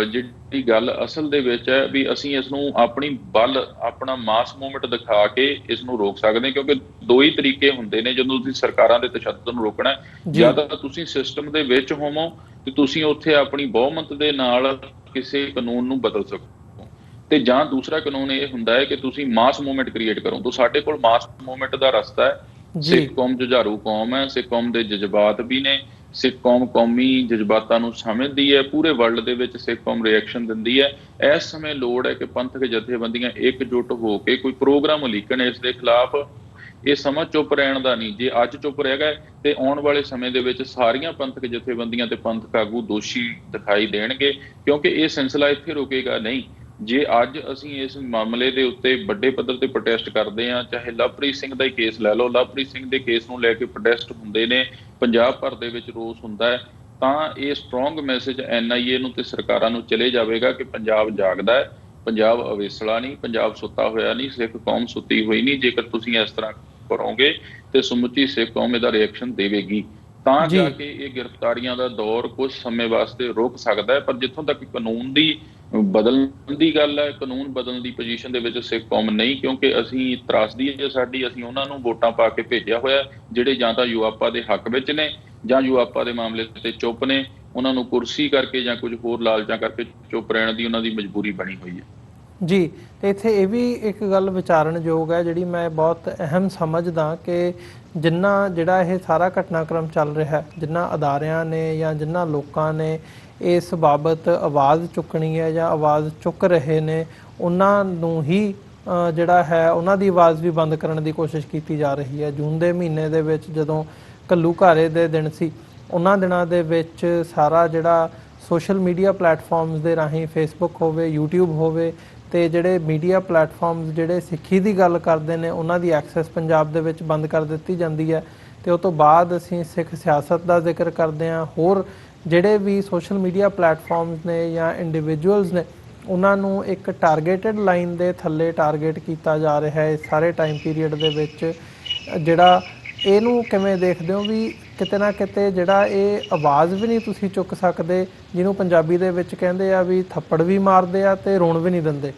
ਜਿਹੜੀ ਗੱਲ ਅਸਲ ਦੇ ਵਿੱਚ ਹੈ ਵੀ ਅਸੀਂ ਇਸ ਨੂੰ ਆਪਣੀ ਬਲ, ਆਪਣਾ ਮਾਸ ਮੂਵਮੈਂਟ ਦਿਖਾ ਕੇ ਇਸ ਨੂੰ ਰੋਕ ਸਕਦੇ ਹਾਂ। ਕਿਉਂਕਿ ਦੋ ਹੀ ਤਰੀਕੇ ਹੁੰਦੇ ਨੇ ਜਦੋਂ ਤੁਸੀਂ ਸਰਕਾਰਾਂ ਦੇ ਤਸ਼ੱਦਦ ਨੂੰ ਰੋਕਣਾ। ਜਾਂ ਤਾਂ ਤੁਸੀਂ ਸਿਸਟਮ ਦੇ ਵਿੱਚ ਹੋਵੋ ਤੇ ਤੁਸੀਂ ਉੱਥੇ ਆਪਣੀ ਬਹੁਮਤ ਦੇ ਨਾਲ ਕਿਸੇ ਕਾਨੂੰਨ ਨੂੰ ਬਦਲ ਸਕੋ, ਤੇ ਜਾਂ ਦੂਸਰਾ ਕਾਨੂੰਨ ਇਹ ਹੁੰਦਾ ਹੈ ਕਿ ਤੁਸੀਂ ਮਾਸ ਮੂਵਮੈਂਟ ਕ੍ਰੀਏਟ ਕਰੋ। ਤਾਂ ਸਾਡੇ ਕੋਲ ਮਾਸ ਮੂਵਮੈਂਟ ਦਾ ਰਸਤਾ ਹੈ। ਸਿੱਖ ਕੌਮ ਜੁਝਾਰੂ ਕੌਮ ਹੈ, ਸਿੱਖ ਕੌਮ ਦੇ ਜਜ਼ਬਾਤ ਵੀ ਨੇ, ਸਿੱਖ ਕੌਮ ਕੌਮੀ ਜਜ਼ਬਾਤਾਂ ਨੂੰ ਸਮਝਦੀ ਹੈ, ਪੂਰੇ ਵਰਲਡ ਦੇ ਵਿੱਚ ਸਿੱਖ ਕੌਮ ਰਿਐਕਸ਼ਨ ਦਿੰਦੀ ਹੈ। ਇਸ ਸਮੇਂ ਲੋੜ ਹੈ ਕਿ ਪੰਥਕ ਜਥੇਬੰਦੀਆਂ ਇਕਜੁੱਟ ਹੋ ਕੇ ਕੋਈ ਪ੍ਰੋਗਰਾਮ ਉਲੀਕਣ ਇਸ ਦੇ ਖਿਲਾਫ। ਇਹ ਸਮਾਂ ਚੁੱਪ ਰਹਿਣ ਦਾ ਨਹੀਂ। ਜੇ ਅੱਜ ਚੁੱਪ ਰਹਿ ਗਏ ਤੇ ਆਉਣ ਵਾਲੇ ਸਮੇਂ ਦੇ ਵਿੱਚ ਸਾਰੀਆਂ ਪੰਥਕ ਜਥੇਬੰਦੀਆਂ ਤੇ ਪੰਥਕ ਆਗੂ ਦੋਸ਼ੀ ਦਿਖਾਈ ਦੇਣਗੇ, ਕਿਉਂਕਿ ਇਹ ਸਿਲਸਿਲਾ ਇੱਥੇ ਰੁਕੇਗਾ ਨਹੀਂ। ਜੇ ਅੱਜ ਅਸੀਂ ਇਸ ਮਾਮਲੇ ਦੇ ਉੱਤੇ ਵੱਡੇ ਪੱਧਰ ਤੇ ਪ੍ਰੋਟੈਸਟ ਕਰਦੇ ਹਾਂ, ਚਾਹੇ ਲਵਪ੍ਰੀਤ ਸਿੰਘ ਦਾ ਹੀ ਕੇਸ ਲੈ ਲਓ, ਲਵਪ੍ਰੀਤ ਸਿੰਘ ਦੇ ਕੇਸ ਨੂੰ ਲੈ ਕੇ ਪ੍ਰੋਟੈਸਟ ਹੁੰਦੇ ਨੇ, ਪੰਜਾਬ ਭਰ ਦੇ ਵਿੱਚ ਰੋਸ ਹੁੰਦਾ ਹੈ, ਤਾਂ ਇਹ ਸਟਰੋਂਗ ਮੈਸੇਜ NIA ਨੂੰ ਤੇ ਸਰਕਾਰਾਂ ਨੂੰ ਚਲੇ ਜਾਵੇਗਾ ਕਿ ਪੰਜਾਬ ਜਾਗਦਾ ਹੈ, ਪੰਜਾਬ ਅਵੇਸਲਾ ਨਹੀਂ, ਪੰਜਾਬ ਸੁੱਤਾ ਹੋਇਆ ਨਹੀਂ, ਸਿੱਖ ਕੌਮ ਸੁੱਤੀ ਹੋਈ ਨਹੀਂ। ਜੇਕਰ ਤੁਸੀਂ ਇਸ ਤਰ੍ਹਾਂ ਕਰੋਗੇ ਤੇ ਸਮੁੱਚੀ ਸਿੱਖ ਕੌਮ ਇਹਦਾ ਰਿਐਕਸ਼ਨ ਦੇਵੇਗੀ, ਤਾਂ ਜਾ ਕੇ ਇਹ ਗ੍ਰਿਫਤਾਰੀਆਂ ਦਾ ਦੌਰ ਕੁਝ ਸਮੇਂ ਵਾਸਤੇ ਰੁਕ ਸਕਦਾ ਹੈ। ਪਰ ਜਿੱਥੋਂ ਤੱਕ ਕਾਨੂੰਨ ਦੀ ਬਦਲਣ ਦੀ ਗੱਲ ਹੈ, ਕਾਨੂੰਨ ਬਦਲਣ ਦੀ ਪੋਜੀਸ਼ਨ ਦੇ ਵਿੱਚ ਸਿੱਖ ਕੌਮ ਨਹੀਂ, ਕਿਉਂਕਿ ਅਸੀਂ ਤਰਾਸਦੀ ਹੈ ਸਾਡੀ, ਅਸੀਂ ਉਹਨਾਂ ਨੂੰ ਵੋਟਾਂ ਪਾ ਕੇ ਭੇਜਿਆ ਹੋਇਆ ਜਿਹੜੇ ਜਾਂ ਤਾਂ ਯੂਆਪਾ ਦੇ ਹੱਕ ਵਿੱਚ ਨੇ ਜਾਂ ਯੂਆਪਾ ਦੇ ਮਾਮਲੇ ਤੇ ਚੁੱਪ ਨੇ। ਉਹਨਾਂ ਨੂੰ ਕੁਰਸੀ ਕਰਕੇ ਜਾਂ ਕੁਝ ਹੋਰ ਲਾਲਚਾਂ ਕਰਕੇ ਚੁੱਪ ਰਹਿਣ ਦੀ ਉਹਨਾਂ ਦੀ ਮਜਬੂਰੀ ਬਣੀ ਹੋਈ ਹੈ। ਜੀ, ਤੇ ਇੱਥੇ ਇਹ ਵੀ ਇੱਕ ਗੱਲ ਵਿਚਾਰਨਯੋਗ ਹੈ ਜਿਹੜੀ ਮੈਂ ਬਹੁਤ ਅਹਿਮ ਸਮਝਦਾ ਕਿ ਜਿਹੜਾ ਇਹ ਸਾਰਾ ਘਟਨਾਕ੍ਰਮ ਚੱਲ ਰਿਹਾ ਹੈ, ਜਿਨ੍ਹਾਂ ਅਦਾਰਿਆਂ ਨੇ ਜਾਂ ਜਿਨ੍ਹਾਂ ਲੋਕਾਂ ਨੇ ਇਸ ਬਾਬਤ ਆਵਾਜ਼ ਚੁੱਕਣੀ ਹੈ ਜਾਂ ਆਵਾਜ਼ ਚੁੱਕ ਰਹੇ ਨੇ, ਉਹਨਾਂ ਨੂੰ ਹੀ ਜਿਹੜਾ ਹੈ ਉਹਨਾਂ ਦੀ ਆਵਾਜ਼ ਵੀ ਬੰਦ ਕਰਨ ਦੀ ਕੋਸ਼ਿਸ਼ ਕੀਤੀ ਜਾ ਰਹੀ ਹੈ। ਜੂਨ ਦੇ ਮਹੀਨੇ ਦੇ ਵਿੱਚ ਜਦੋਂ ਘੱਲੂਘਾਰੇ ਦੇ ਦਿਨ ਸੀ, ਉਹਨਾਂ ਦਿਨਾਂ ਦੇ ਵਿੱਚ ਸਾਰਾ ਜਿਹੜਾ ਸੋਸ਼ਲ ਮੀਡੀਆ ਪਲੇਟਫਾਰਮਸ ਦੇ ਰਾਹੀਂ, ਫੇਸਬੁੱਕ ਹੋਵੇ, YouTube ਹੋਵੇ, ਤੇ ਜਿਹੜੇ ਮੀਡੀਆ ਪਲੇਟਫਾਰਮਸ ਜਿਹੜੇ ਸਿੱਖੀ ਦੀ ਗੱਲ ਕਰਦੇ ਨੇ ਉਹਨਾਂ ਦੀ ਐਕਸੈਸ ਪੰਜਾਬ ਦੇ ਵਿੱਚ ਬੰਦ ਕਰ ਦਿੱਤੀ ਜਾਂਦੀ ਹੈ। ਤੇ ਉਸ ਤੋਂ ਬਾਅਦ ਅਸੀਂ ਸਿੱਖ ਸਿਆਸਤ ਦਾ ਜ਼ਿਕਰ ਕਰਦੇ ਹਾਂ। ਹੋਰ ਜਿਹੜੇ ਵੀ ਸੋਸ਼ਲ ਮੀਡੀਆ ਪਲੇਟਫਾਰਮਸ ਨੇ ਜਾਂ ਇੰਡੀਵਿਜੂਅਲਸ ਨੇ, ਉਹਨਾਂ ਨੂੰ ਇੱਕ ਟਾਰਗੇਟਡ ਲਾਈਨ ਦੇ ਥੱਲੇ ਟਾਰਗੇਟ ਕੀਤਾ ਜਾ ਰਿਹਾ ਹੈ ਇਸ ਸਾਰੇ ਟਾਈਮ ਪੀਰੀਅਡ ਦੇ ਵਿੱਚ। ਜਿਹੜਾ ਇਹਨੂੰ ਕਿਵੇਂ ਦੇਖਦੇ ਹੋ ਵੀ ਕਿਤੇ ਨਾ ਕਿਤੇ ਜਿਹੜਾ ਇਹ ਆਵਾਜ਼ ਵੀ ਨਹੀਂ ਤੁਸੀਂ ਚੁੱਕ ਸਕਦੇ, ਜਿਹਨੂੰ ਪੰਜਾਬੀ ਦੇ ਵਿੱਚ ਕਹਿੰਦੇ ਆ ਵੀ ਥੱਪੜ ਵੀ ਮਾਰਦੇ ਆ ਤੇ ਰੋਣ ਵੀ ਨਹੀਂ ਦਿੰਦੇ?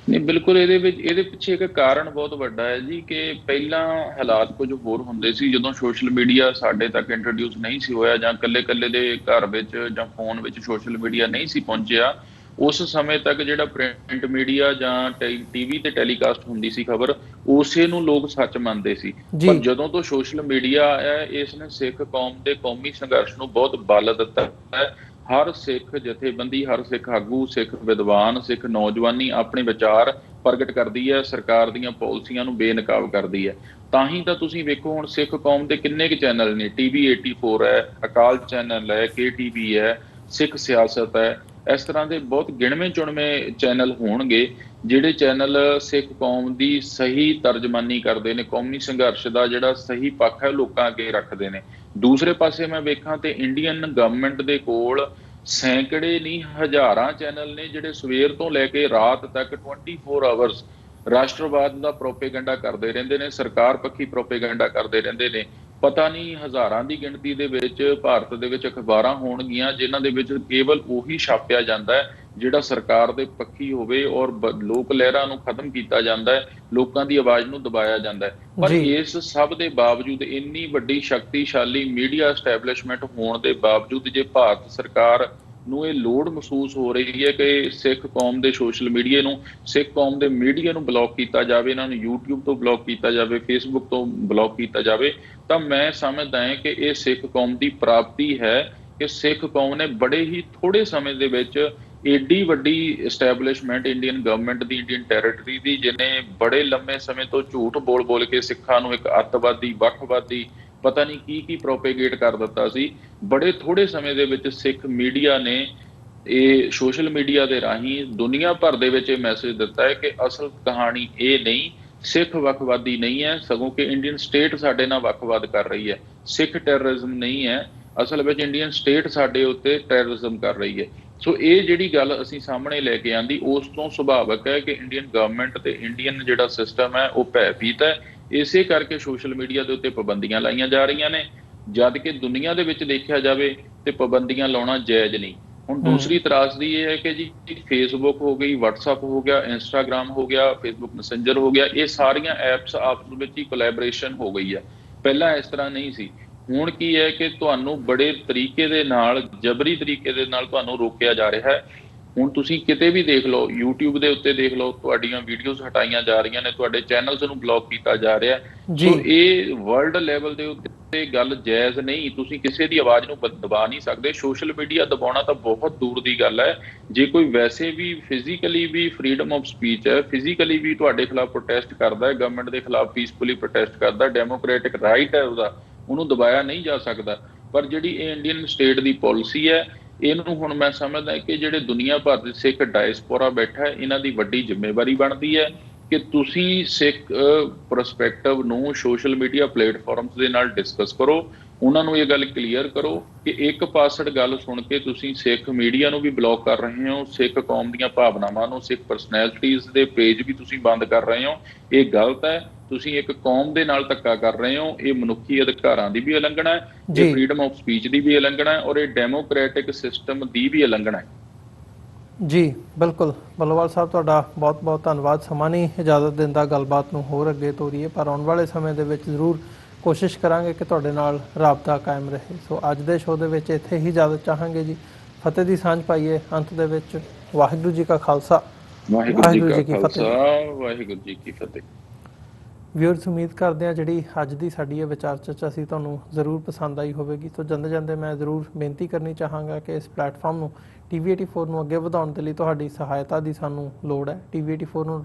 ਨਹੀਂ, ਬਿਲਕੁਲ ਇਹਦੇ ਪਿੱਛੇ ਇੱਕ ਕਾਰਨ ਬਹੁਤ ਵੱਡਾ ਹੈ ਜੀ, ਕਿ ਪਹਿਲਾਂ ਹਾਲਾਤ ਕੁਝ ਹੋਰ ਹੁੰਦੇ ਸੀ। ਜਦੋਂ ਸੋਸ਼ਲ ਮੀਡੀਆ ਸਾਡੇ ਤੱਕ ਇੰਟਰੋਡਿਊਸ ਨਹੀਂ ਸੀ ਹੋਇਆ, ਜਾਂ ਇਕੱਲੇ ਦੇ ਘਰ ਵਿੱਚ ਜਾਂ ਫੋਨ ਵਿੱਚ ਸੋਸ਼ਲ ਮੀਡੀਆ ਨਹੀਂ ਸੀ ਪਹੁੰਚਿਆ, ਉਸ ਸਮੇਂ ਤੱਕ ਜਿਹੜਾ ਪ੍ਰਿੰਟ ਮੀਡੀਆ ਜਾਂ ਟੀਵੀ ਤੇ ਟੈਲੀਕਾਸਟ ਹੁੰਦੀ ਸੀ ਖਬਰ, ਉਸੇ ਨੂੰ ਲੋਕ ਸੱਚ ਮੰਨਦੇ ਸੀ। ਪਰ ਜੀ ਜਦੋਂ ਤੋਂ ਸੋਸ਼ਲ ਮੀਡੀਆ ਆਇਆ, ਇਸ ਨੇ ਸਿੱਖ ਕੌਮ ਦੇ ਕੌਮੀ ਸੰਘਰਸ਼ ਨੂੰ ਬਹੁਤ ਬਲ ਦਿੱਤਾ ਹੈ। ਹਰ ਸਿੱਖ ਜਥੇਬੰਦੀ, ਹਰ ਸਿੱਖ ਆਗੂ, ਸਿੱਖ ਵਿਦਵਾਨ, ਸਿੱਖ ਨੌਜਵਾਨੀ ਆਪਣੇ ਵਿਚਾਰ ਪ੍ਰਗਟ ਕਰਦੀ ਹੈ, ਸਰਕਾਰ ਦੀਆਂ ਪਾਲਿਸੀਆਂ ਨੂੰ ਬੇਨਕਾਬ ਕਰਦੀ ਹੈ। ਤਾਂ ਹੀ ਤਾਂ ਤੁਸੀਂ ਵੇਖੋ ਹੁਣ ਸਿੱਖ ਕੌਮ ਦੇ ਕਿੰਨੇ ਕੁ ਚੈਨਲ ਨੇ, TV 84 ਹੈ, ਅਕਾਲ ਚੈਨਲ ਹੈ, KTV ਹੈ, ਸਿੱਖ ਸਿਆਸਤ ਹੈ। ਇਸ ਤਰ੍ਹਾਂ ਦੇ ਬਹੁਤ ਗਿਣਵੇਂ ਚੁਣਵੇਂ ਚੈਨਲ ਹੋਣਗੇ ਜਿਹੜੇ ਚੈਨਲ ਸਿੱਖ ਕੌਮ ਦੀ ਸਹੀ ਤਰਜਮਾਨੀ ਕਰਦੇ ਨੇ, ਕੌਮੀ ਸੰਘਰਸ਼ ਦਾ ਜਿਹੜਾ ਸਹੀ ਪੱਖ ਹੈ ਲੋਕਾਂ ਅੱਗੇ ਰੱਖਦੇ ਨੇ। ਦੂਸਰੇ ਪਾਸੇ ਮੈਂ ਵੇਖਾਂ ਤੇ ਇੰਡੀਅਨ ਗਵਰਨਮੈਂਟ ਦੇ ਕੋਲ ਸੈਂਕੜੇ ਨਹੀਂ ਹਜ਼ਾਰਾਂ ਚੈਨਲ ਨੇ ਜਿਹੜੇ ਸਵੇਰ ਤੋਂ ਲੈ ਕੇ ਰਾਤ ਤੱਕ 24 ਆਵਰਸ ਰਾਸ਼ਟਰਵਾਦ ਦਾ ਪ੍ਰੋਪੇਗੈਂਡਾ ਕਰਦੇ ਰਹਿੰਦੇ ਨੇ, ਸਰਕਾਰ ਪੱਖੀ ਪ੍ਰੋਪੇਗੈਂਡਾ ਕਰਦੇ ਰਹਿੰਦੇ ਨੇ। ਪਤਾ ਨਹੀਂ ਹਜ਼ਾਰਾਂ ਦੀ ਗਿਣਤੀ ਦੇ ਵਿੱਚ ਭਾਰਤ ਦੇ ਵਿੱਚ ਅਖਬਾਰਾਂ ਹੋਣਗੀਆਂ ਜਿਨ੍ਹਾਂ ਦੇ ਵਿੱਚ ਕੇਵਲ ਉਹੀ ਛਾਪਿਆ ਜਾਂਦਾ ਹੈ ਜਿਹੜਾ ਸਰਕਾਰ ਦੇ ਪੱਖੀ ਹੋਵੇ, ਔਰ ਲੋਕ ਲਹਿਰਾਂ ਨੂੰ ਖਤਮ ਕੀਤਾ ਜਾਂਦਾ ਹੈ, ਲੋਕਾਂ ਦੀ ਆਵਾਜ਼ ਨੂੰ ਦਬਾਇਆ ਜਾਂਦਾ ਹੈ। ਪਰ ਇਸ ਸਭ ਦੇ ਬਾਵਜੂਦ, ਇੰਨੀ ਵੱਡੀ ਸ਼ਕਤੀਸ਼ਾਲੀ ਮੀਡੀਆ ਐਸਟੈਬਲਿਸ਼ਮੈਂਟ ਹੋਣ ਦੇ ਬਾਵਜੂਦ, ਜੇ ਭਾਰਤ ਸਰਕਾਰ ਨੂੰ ਇਹ ਲੋੜ ਮਹਿਸੂਸ ਹੋ ਰਹੀ ਹੈ ਕਿ ਸਿੱਖ ਕੌਮ ਦੇ ਸੋਸ਼ਲ ਮੀਡੀਆ ਨੂੰ, ਸਿੱਖ ਕੌਮ ਦੇ ਮੀਡੀਆ ਨੂੰ ਬਲੌਕ ਕੀਤਾ ਜਾਵੇ, ਇਹਨਾਂ ਨੂੰ YouTube ਤੋਂ ਬਲੌਕ ਕੀਤਾ ਜਾਵੇ, Facebook ਤੋਂ ਬਲੌਕ ਕੀਤਾ ਜਾਵੇ, ਤਾਂ ਮੈਂ ਸਮਝਦਾ ਹਾਂ ਕਿ ਇਹ ਸਿੱਖ ਕੌਮ ਦੀ ਪ੍ਰਾਪਤੀ ਹੈ ਕਿ ਸਿੱਖ ਕੌਮ ਨੇ ਬੜੇ ਹੀ ਥੋੜੇ ਸਮੇਂ ਦੇ ਵਿੱਚ ਏਡੀ ਵੱਡੀ ਐਸਟੈਬਲਿਸ਼ਮੈਂਟ ਇੰਡੀਅਨ ਗਵਰਨਮੈਂਟ ਦੀ, ਇੰਡੀਅਨ ਟੈਰੀਟਰੀ ਦੀ, ਜਿਹਨੇ ਬੜੇ ਲੰਮੇ ਸਮੇਂ ਤੋਂ ਝੂਠ ਬੋਲ ਬੋਲ ਕੇ ਸਿੱਖਾਂ ਨੂੰ ਇੱਕ ਅੱਤਵਾਦੀ, ਵੱਖਵਾਦੀ, ਪਤਾ ਨਹੀਂ ਕੀ ਪ੍ਰੋਪੇਗੇਟ ਕਰ ਦਿੱਤਾ ਸੀ। ਬੜੇ ਥੋੜੇ ਸਮੇਂ ਦੇ ਵਿੱਚ ਸਿੱਖ ਮੀਡੀਆ ਨੇ ਇਹ ਸੋਸ਼ਲ ਮੀਡੀਆ ਦੇ ਰਾਹੀਂ ਦੁਨੀਆ ਭਰ ਦੇ ਵਿੱਚ ਇਹ ਮੈਸੇਜ ਦਿੱਤਾ ਹੈ ਕਿ ਅਸਲ ਕਹਾਣੀ ਇਹ ਨਹੀਂ, ਸਿੱਖ ਵੱਖਵਾਦੀ ਨਹੀਂ ਹੈ, ਸਗੋਂ ਕਿ ਇੰਡੀਅਨ ਸਟੇਟ ਸਾਡੇ ਨਾਲ ਵੱਖਵਾਦ ਕਰ ਰਹੀ ਹੈ। ਸਿੱਖ ਟੈਰਰਿਜ਼ਮ ਨਹੀਂ ਹੈ, ਅਸਲ ਵਿੱਚ ਇੰਡੀਅਨ ਸਟੇਟ ਸਾਡੇ ਉੱਤੇ ਟੈਰਰਿਜ਼ਮ ਕਰ ਰਹੀ ਹੈ। ਸੋ ਇਹ ਜਿਹੜੀ ਗੱਲ ਅਸੀਂ ਸਾਹਮਣੇ ਲੈ ਕੇ ਆਂਦੀ, ਉਸ ਤੋਂ ਸੁਭਾਵਕ ਹੈ ਕਿ ਇੰਡੀਅਨ ਗਵਰਨਮੈਂਟ ਤੇ ਇੰਡੀਅਨ ਜਿਹੜਾ ਸਿਸਟਮ ਹੈ ਉਹ ਭੈਭੀਤ ਹੈ। ਇਸੇ ਕਰਕੇ ਸੋਸ਼ਲ ਮੀਡੀਆ ਦੇ ਉੱਤੇ ਪਾਬੰਦੀਆਂ ਲਾਈਆਂ ਜਾ ਰਹੀਆਂ ਨੇ, ਜਦ ਕਿ ਦੁਨੀਆ ਦੇ ਵਿੱਚ ਦੇਖਿਆ ਜਾਵੇ ਤੇ ਪਾਬੰਦੀਆਂ ਲਾਉਣਾ ਜਾਇਜ਼ ਨਹੀਂ। ਹੁਣ ਦੂਸਰੀ ਤਰਾਸਦੀ ਇਹ ਹੈ ਕਿ ਜੀ ਫੇਸਬੁੱਕ ਹੋ ਗਈ, WhatsApp ਹੋ ਗਿਆ, ਇੰਸਟਾਗ੍ਰਾਮ ਹੋ ਗਿਆ, ਫੇਸਬੁੱਕ ਮੈਸੇਂਜਰ ਹੋ ਗਿਆ, ਇਹ ਸਾਰੀਆਂ ਐਪਸ ਆਪਸ ਵਿੱਚ ਹੀ ਕੋਲੈਬੋਰੇਸ਼ਨ ਹੋ ਗਈ ਹੈ। ਪਹਿਲਾਂ ਇਸ ਤਰ੍ਹਾਂ ਨਹੀਂ ਸੀ। ਹੁਣ ਕੀ ਹੈ ਕਿ ਤੁਹਾਨੂੰ ਬੜੇ ਤਰੀਕੇ ਦੇ ਨਾਲ, ਜਬਰੀ ਤਰੀਕੇ ਦੇ ਨਾਲ ਤੁਹਾਨੂੰ ਰੋਕਿਆ ਜਾ ਰਿਹਾ ਹੈ। ਹੁਣ ਤੁਸੀਂ ਕਿਤੇ ਵੀ ਦੇਖ ਲਓ, YouTube ਦੇ ਉੱਤੇ ਦੇਖ ਲਓ, ਤੁਹਾਡੀਆਂ ਵੀਡੀਓਜ਼ ਹਟਾਈਆਂ ਜਾ ਰਹੀਆਂ ਨੇ, ਤੁਹਾਡੇ ਚੈਨਲਸ ਨੂੰ ਬਲੌਕ ਕੀਤਾ ਜਾ ਰਿਹਾ। ਸੋ ਇਹ ਵਰਲਡ ਲੈਵਲ ਦੇ ਉੱਤੇ ਗੱਲ ਜਾਇਜ਼ ਨਹੀਂ। ਤੁਸੀਂ ਕਿਸੇ ਦੀ ਆਵਾਜ਼ ਨੂੰ ਦਬਾ ਨਹੀਂ ਸਕਦੇ। ਸੋਸ਼ਲ ਮੀਡੀਆ ਦਬਾਉਣਾ ਤਾਂ ਬਹੁਤ ਦੂਰ ਦੀ ਗੱਲ ਹੈ। ਜੇ ਕੋਈ ਵੈਸੇ ਵੀ ਫਿਜ਼ੀਕਲੀ ਵੀ ਫਰੀडम ਆਫ ਸਪੀਚ ਹੈ, ਫਿਜ਼ੀਕਲੀ ਵੀ ਤੁਹਾਡੇ ਖਿਲਾਫ ਪ੍ਰੋਟੈਸਟ ਕਰਦਾ ਹੈ, ਗਵਰਨਮੈਂਟ ਦੇ ਖਿਲਾਫ ਪੀਸਫੁਲੀ ਪ੍ਰੋਟੈਸਟ ਕਰਦਾ, ਡੈਮੋਕ੍ਰੈਟਿਕ ਰਾਈਟ ਹੈ ਉਹਦਾ, ਉਹਨੂੰ ਦਬਾਇਆ ਨਹੀਂ ਜਾ ਸਕਦਾ। ਪਰ ਜਿਹੜੀ ਇਹ ਇੰਡੀਅਨ ਸਟੇਟ ਦੀ ਪਾਲਿਸੀ ਹੈ, ਇਹਨੂੰ ਹੁਣ ਮੈਂ ਸਮਝਦਾ ਕਿ ਜਿਹੜੇ ਦੁਨੀਆ ਭਰ ਦੇ ਸਿੱਖ ਡਾਇਸਪੋਰਾ ਬੈਠਾ ਹੈ, ਇਹਨਾਂ ਦੀ ਵੱਡੀ ਜ਼ਿੰਮੇਵਾਰੀ ਬਣਦੀ ਹੈ ਕਿ ਤੁਸੀਂ ਸਿੱਖ ਪਰਸਪੈਕਟਿਵ ਨੂੰ ਸੋਸ਼ਲ ਮੀਡੀਆ ਪਲੇਟਫਾਰਮਸ ਦੇ ਨਾਲ ਡਿਸਕਸ ਕਰੋ। ਉਹਨਾਂ ਨੂੰ ਇਹ ਗੱਲ ਕਲੀਅਰ ਕਰੋ ਕਿ ਇੱਕ ਪਾਸੜ ਗੱਲ ਸੁਣ ਕੇ ਤੁਸੀਂ ਸਿੱਖ ਮੀਡੀਆ ਨੂੰ ਵੀ ਬਲੌਕ ਕਰ ਰਹੇ ਹੋ, ਸਿੱਖ ਕੌਮ ਦੀਆਂ ਭਾਵਨਾਵਾਂ ਨੂੰ, ਸਿੱਖ ਪਰਸਨੈਲਿਟੀਜ਼ ਦੇ ਪੇਜ ਵੀ ਤੁਸੀਂ ਬੰਦ ਕਰ ਰਹੇ ਹੋ। ਇਹ ਗਲਤ ਹੈ। ਤੁਸੀਂ ਇੱਕ ਕੌਮ ਦੇ ਨਾਲ ਧੱਕਾ ਕਰ ਰਹੇ ਹੋ। ਇਹ ਮਨੁੱਖੀ ਅਧਿਕਾਰਾਂ ਦੀ ਵੀ ਉਲੰਘਣਾ ਹੈ, ਇਹ ਫਰੀडम ਆਫ ਸਪੀਚ ਦੀ ਵੀ ਉਲੰਘਣਾ ਹੈ, ਔਰ ਇਹ ਡੈਮੋਕ੍ਰੈਟਿਕ ਸਿਸਟਮ ਦੀ ਵੀ ਉਲੰਘਣਾ ਹੈ। ਜੀ ਬਿਲਕੁਲ ਬੱਲੋਵਾਲ ਸਾਹਿਬ, ਤੁਹਾਡਾ ਬਹੁਤ ਬਹੁਤ ਧੰਨਵਾਦ। ਸਮਾਂ ਨਹੀਂ ਇਜਾਜ਼ਤ ਦਿੰਦਾ ਗੱਲਬਾਤ ਨੂੰ ਹੋਰ ਅੱਗੇ ਤੋਰੀਏ, ਪਰ ਆਉਣ ਵਾਲੇ ਸਮੇਂ ਦੇ ਵਿੱਚ ਜ਼ਰੂਰ ਕੋਸ਼ਿਸ਼ ਕਰਾਂਗੇ ਕਿ ਤੁਹਾਡੇ ਨਾਲ ਰਾਬਤਾ ਕਾਇਮ ਰਹੇ। ਸੋ ਅੱਜ ਦੇ ਸ਼ੋਅ ਦੇ ਵਿੱਚ ਇੱਥੇ ਹੀ ਇਜਾਜ਼ਤ ਚਾਹਾਂਗੇ ਜੀ। ਫਤਿਹ ਦੀ ਸਾਂਝ ਪਾਈਏ ਅੰਤ ਦੇ ਵਿੱਚ। ਵਾਹਿਗੁਰੂ ਜੀ ਕਾ ਖਾਲਸਾ, ਵਾਹਿਗੁਰੂ ਜੀ ਕੀ ਫਤਿਹ। ਵਾਹਿਗੁਰੂ ਜੀ ਕੀ ਫਤਿਹ। ਵਿਊਅਰਸ, ਉਮੀਦ ਕਰਦੇ ਹਾਂ ਜਿਹੜੀ ਅੱਜ ਦੀ ਸਾਡੀ ਇਹ ਵਿਚਾਰ ਚਰਚਾ ਸੀ ਤੁਹਾਨੂੰ ਜ਼ਰੂਰ ਪਸੰਦ ਆਈ ਹੋਵੇਗੀ। ਸੋ ਜਾਂਦੇ ਮੈਂ ਜ਼ਰੂਰ ਬੇਨਤੀ ਕਰਨੀ ਚਾਹਾਂਗਾ ਕਿ ਇਸ ਪਲੇਟਫਾਰਮ ਨੂੰ TV 84 ਨੂੰ ਅੱਗੇ ਵਧਾਉਣ ਦੇ ਲਈ ਤੁਹਾਡੀ ਸਹਾਇਤਾ ਦੀ ਸਾਨੂੰ ਲੋੜ ਹੈ। TV 84 ਨੂੰ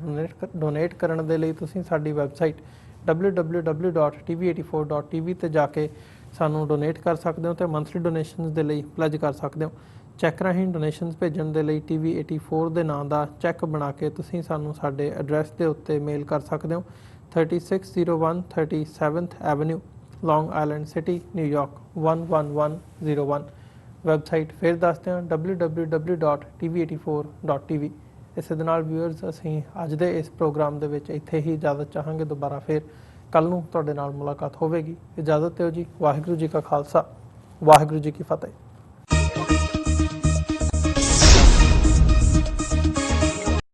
ਡੋਨੇਟ ਕਰਨ ਦੇ ਲਈ ਤੁਸੀਂ ਸਾਡੀ ਵੈਬਸਾਈਟ www.tv84.tv ਤੇ ਜਾ ਕੇ ਸਾਨੂੰ ਡੋਨੇਟ ਕਰ ਸਕਦੇ ਹੋ ਤੇ ਮੰਥਲੀ ਡੋਨੇਸ਼ਨਸ ਦੇ ਲਈ ਪਲੇਜ ਕਰ ਸਕਦੇ ਹੋ। ਚੈੱਕ ਰਾਹੀਂ ਡੋਨੇਸ਼ਨਸ ਭੇਜਣ ਦੇ ਲਈ TV 84 ਦੇ ਨਾਂ ਦਾ ਚੈੱਕ ਬਣਾ ਕੇ ਤੁਸੀਂ ਸਾਨੂੰ ਸਾਡੇ ਐਡਰੈਸ ਦੇ ਉੱਤੇ ਮੇਲ ਕਰ ਸਕਦੇ ਹੋ। 3601 37th Avenue, Long Island City, New York 11101। Website ਫਿਰ ਦੱਸਦੇ ਹਾਂ www.tv84.tv। ਇਸੇ ਦੇ ਨਾਲ ਵਿਊਅਰਸ, ਅਸੀਂ ਅੱਜ ਦੇ ਇਸ ਪ੍ਰੋਗਰਾਮ ਦੇ ਵਿੱਚ ਇੱਥੇ ਹੀ ਇਜਾਜ਼ਤ ਚਾਹਾਂਗੇ। ਦੁਬਾਰਾ ਫਿਰ ਕੱਲ੍ਹ ਨੂੰ ਤੁਹਾਡੇ ਨਾਲ ਮੁਲਾਕਾਤ ਹੋਵੇਗੀ। ਇਜਾਜ਼ਤ ਦਿਓ ਜੀ। ਵਾਹਿਗੁਰੂ ਜੀ ਕਾ ਖਾਲਸਾ, ਵਾਹਿਗੁਰੂ ਜੀ ਕੀ ਫਤਿਹ।